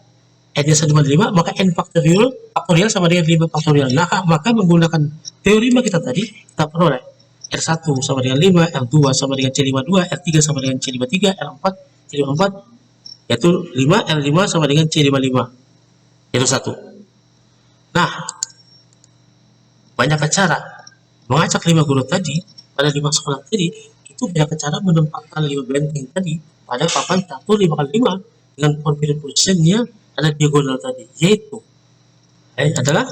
N-nya sama dengan 5, maka N faktorial sama dengan 5 faktorial. Maka menggunakan teorema kita tadi, kita peroleh R1 sama dengan 5, R2 sama dengan C52, R3 sama dengan C53, R4 C54, yaitu 5, R5 sama dengan C55, yaitu 1. Nah, banyak cara mengacak 5 guru tadi pada 5 sekolah tadi, itu banyak cara menempatkan 5 benteng tadi pada papan catur 5x5 dengan forbidden positionnya ada diagonal tadi, yaitu adalah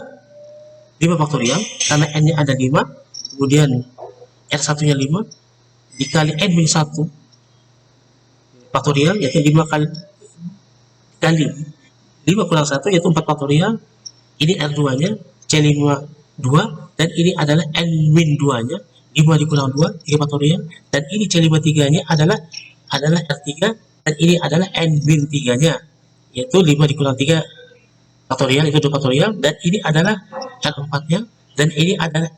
5 faktorial karena N-nya ada 5, kemudian R1-nya 5 dikali N-1 faktorial, yaitu 5 kali 5 kurang 1 yaitu 4 faktorial. Ini R2-nya C52 dan ini adalah N-2-nya 5 dikurang 2 3 faktorial, dan ini C53-nya adalah R3 dan ini adalah N-3-nya yaitu 5 dikurang 3 faktorial itu 2 faktorial, dan ini adalah R4-nya dan ini adalah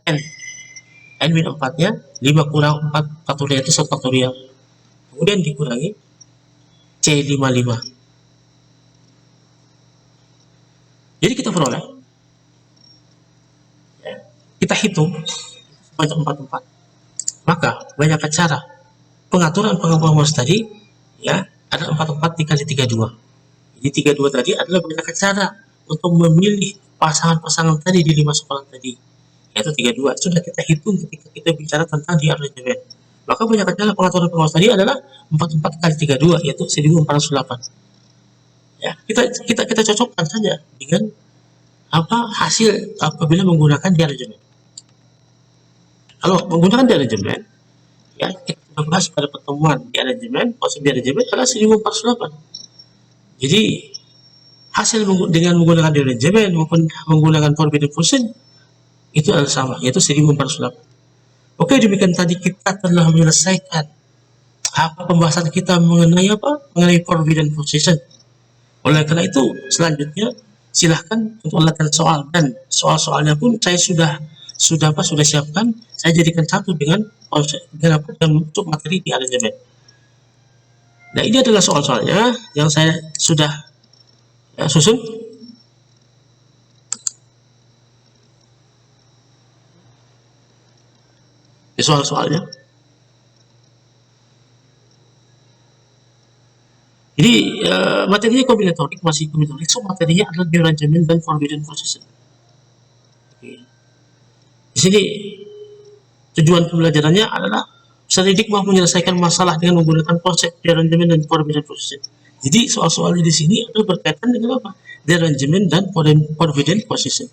N-4-nya 5 kurang 4 faktorial itu 1 faktorial, kemudian dikurangi C55. Jadi kita peroleh, kita hitung sebanyak 44. Maka banyak cara pengaturan pengawas tadi, ya, ada 44 dikali 32. Jadi 32 tadi adalah banyak cara untuk memilih pasangan-pasangan tadi di 5 sekolah tadi, yaitu 32. Sudah kita hitung ketika kita bicara tentang diaranjemen. Maka banyak cara pengaturan pengawas tadi adalah 44 kali 32, yaitu 1408. Ya, kita cocokkan saja dengan hasil apabila menggunakan diaranjemen. Kalau menggunakan diaranjemen, ya, kita bahas pada pertemuan diaranjemen, konsep diaranjemen adalah 1408. Jadi hasil dengan menggunakan diaranjemen maupun menggunakan forbidden position itu adalah sama, yaitu 1408. Oke, demikian tadi kita telah menyelesaikan pembahasan kita mengenai forbidden position. Oleh karena itu, selanjutnya silahkan untuk latihan soal, dan soal-soalnya pun saya sudah siapkan. Saya jadikan satu dengan untuk materi di aranjemen. Nah, ini adalah soal-soalnya yang saya sudah susun. Ini soal-soalnya. Jadi materinya kombinatorik, masih kombinatorik. So materinya adalah diaranjemen dan forbidden position. Oke. Di sini tujuan pembelajarannya adalah peserta didik mampu menyelesaikan masalah dengan menggunakan konsep diaranjemen dan forbidden position. Jadi soal-soalnya di sini adalah berkaitan dengan apa? Diaranjemen dan forbidden position.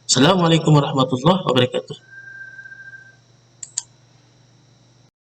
Assalamualaikum warahmatullahi wabarakatuh.